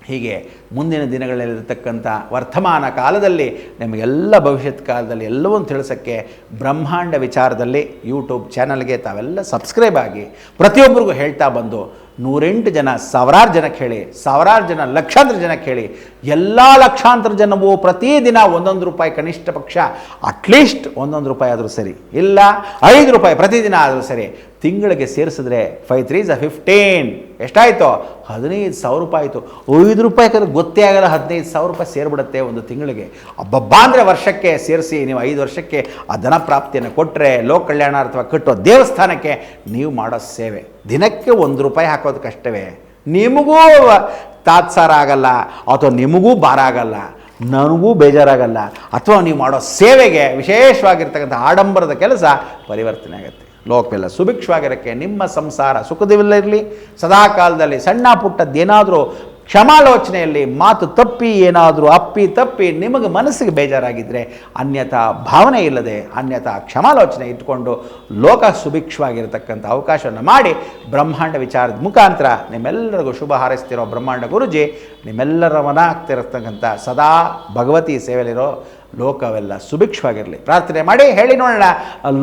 ಹೀಗೆ ಮುಂದಿನ ದಿನಗಳಲ್ಲಿರತಕ್ಕಂಥ ವರ್ತಮಾನ ಕಾಲದಲ್ಲಿ ನಿಮಗೆಲ್ಲ ಭವಿಷ್ಯತ್ ಕಾಲದಲ್ಲಿ ಎಲ್ಲವನ್ನೂ ತಿಳಿಸೋಕ್ಕೆ ಬ್ರಹ್ಮಾಂಡ ವಿಚಾರದಲ್ಲಿ ಯೂಟ್ಯೂಬ್ ಚಾನಲ್ಗೆ ತಾವೆಲ್ಲ ಸಬ್ಸ್ಕ್ರೈಬ್ ಆಗಿ, ಪ್ರತಿಯೊಬ್ಬರಿಗೂ ಹೇಳ್ತಾ ಬಂದು 108 ಜನ ಸಾವಿರಾರು ಜನಕ್ಕೆ ಹೇಳಿ, ಸಾವಿರಾರು ಜನ ಲಕ್ಷಾಂತರ ಜನಕ್ಕೆ ಹೇಳಿ, ಎಲ್ಲ ಲಕ್ಷಾಂತರ ಜನವು ಪ್ರತಿದಿನ ₹1 ಕನಿಷ್ಠ ಪಕ್ಷ ಅಟ್ಲೀಸ್ಟ್ ₹1 ಆದರೂ ಸರಿ, ಇಲ್ಲ ₹5 ಪ್ರತಿದಿನ ಆದರೂ ಸರಿ, ತಿಂಗಳಿಗೆ ಸೇರಿಸಿದ್ರೆ 5 3s 15 ಎಷ್ಟಾಯಿತು? ₹15,000 ಆಯಿತು. ₹5 ಗೊತ್ತೇ ಆಗಲ್ಲ, ₹15,000 ಸೇರಿಬಿಡುತ್ತೆ ಒಂದು ತಿಂಗಳಿಗೆ. ಅಬ್ಬಬ್ಬಾ ಅಂದರೆ ವರ್ಷಕ್ಕೆ ಸೇರಿಸಿ ನೀವು 5 ವರ್ಷಕ್ಕೆ ಆ ಧನ ಪ್ರಾಪ್ತಿಯನ್ನು ಕೊಟ್ಟರೆ, ಲೋಕ ಕಲ್ಯಾಣ ಅಥವಾ ಕಟ್ಟೋ ದೇವಸ್ಥಾನಕ್ಕೆ ನೀವು ಮಾಡೋ ಸೇವೆ. ದಿನಕ್ಕೆ ₹1 ಹಾಕೋದು ಕಷ್ಟವೇ? ನಿಮಗೂ ತಾತ್ಸಾರ ಆಗಲ್ಲ, ಅಥವಾ ನಿಮಗೂ ಭಾರ ಆಗಲ್ಲ, ನನಗೂ ಬೇಜಾರಾಗಲ್ಲ, ಅಥವಾ ನೀವು ಮಾಡೋ ಸೇವೆಗೆ ವಿಶೇಷವಾಗಿರ್ತಕ್ಕಂಥ ಆಡಂಬರದ ಕೆಲಸ ಪರಿವರ್ತನೆ ಆಗುತ್ತೆ. ಲೋಕವೆಲ್ಲ ಸುಭಿಕ್ಷವಾಗಿರೋಕ್ಕೆ, ನಿಮ್ಮ ಸಂಸಾರ ಸುಖದವಿಲ್ಲದಿರಲಿ, ಸದಾಕಾಲದಲ್ಲಿ ಸಣ್ಣ ಪುಟ್ಟದ್ದೇನಾದರೂ ಕ್ಷಮಾಲೋಚನೆಯಲ್ಲಿ ಮಾತು ತಪ್ಪಿ, ಏನಾದರೂ ಅಪ್ಪಿ ತಪ್ಪಿ ನಿಮಗೆ ಮನಸ್ಸಿಗೆ ಬೇಜಾರಾಗಿದ್ದರೆ, ಅನ್ಯಥಾ ಭಾವನೆ ಇಲ್ಲದೆ ಅನ್ಯಥಾ ಕ್ಷಮಾಲೋಚನೆ ಇಟ್ಕೊಂಡು ಲೋಕ ಸುಭಿಕ್ಷವಾಗಿರತಕ್ಕಂಥ ಅವಕಾಶವನ್ನು ಮಾಡಿ ಬ್ರಹ್ಮಾಂಡ ವಿಚಾರದ ಮುಖಾಂತರ ನಿಮ್ಮೆಲ್ಲರಿಗೂ ಶುಭ ಹಾರೈಸ್ತಿರೋ ಬ್ರಹ್ಮಾಂಡ ಗುರುಜಿ ನಿಮ್ಮೆಲ್ಲರ ಮನ ಆಗ್ತಿರತಕ್ಕಂಥ ಸದಾ ಭಗವತಿ ಸೇವೆಯಲ್ಲಿರೋ ಲೋಕವೆಲ್ಲ ಸುಭಿಕ್ಷವಾಗಿರಲಿ ಪ್ರಾರ್ಥನೆ ಮಾಡಿ ಹೇಳಿ ನೋಡೋಣ.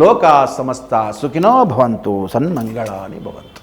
ಲೋಕ ಸಮಸ್ತ ಸುಖಿನೋ ಭವಂತು, ಸನ್ಮಂಗಳಾನಿ ಭವಂತು.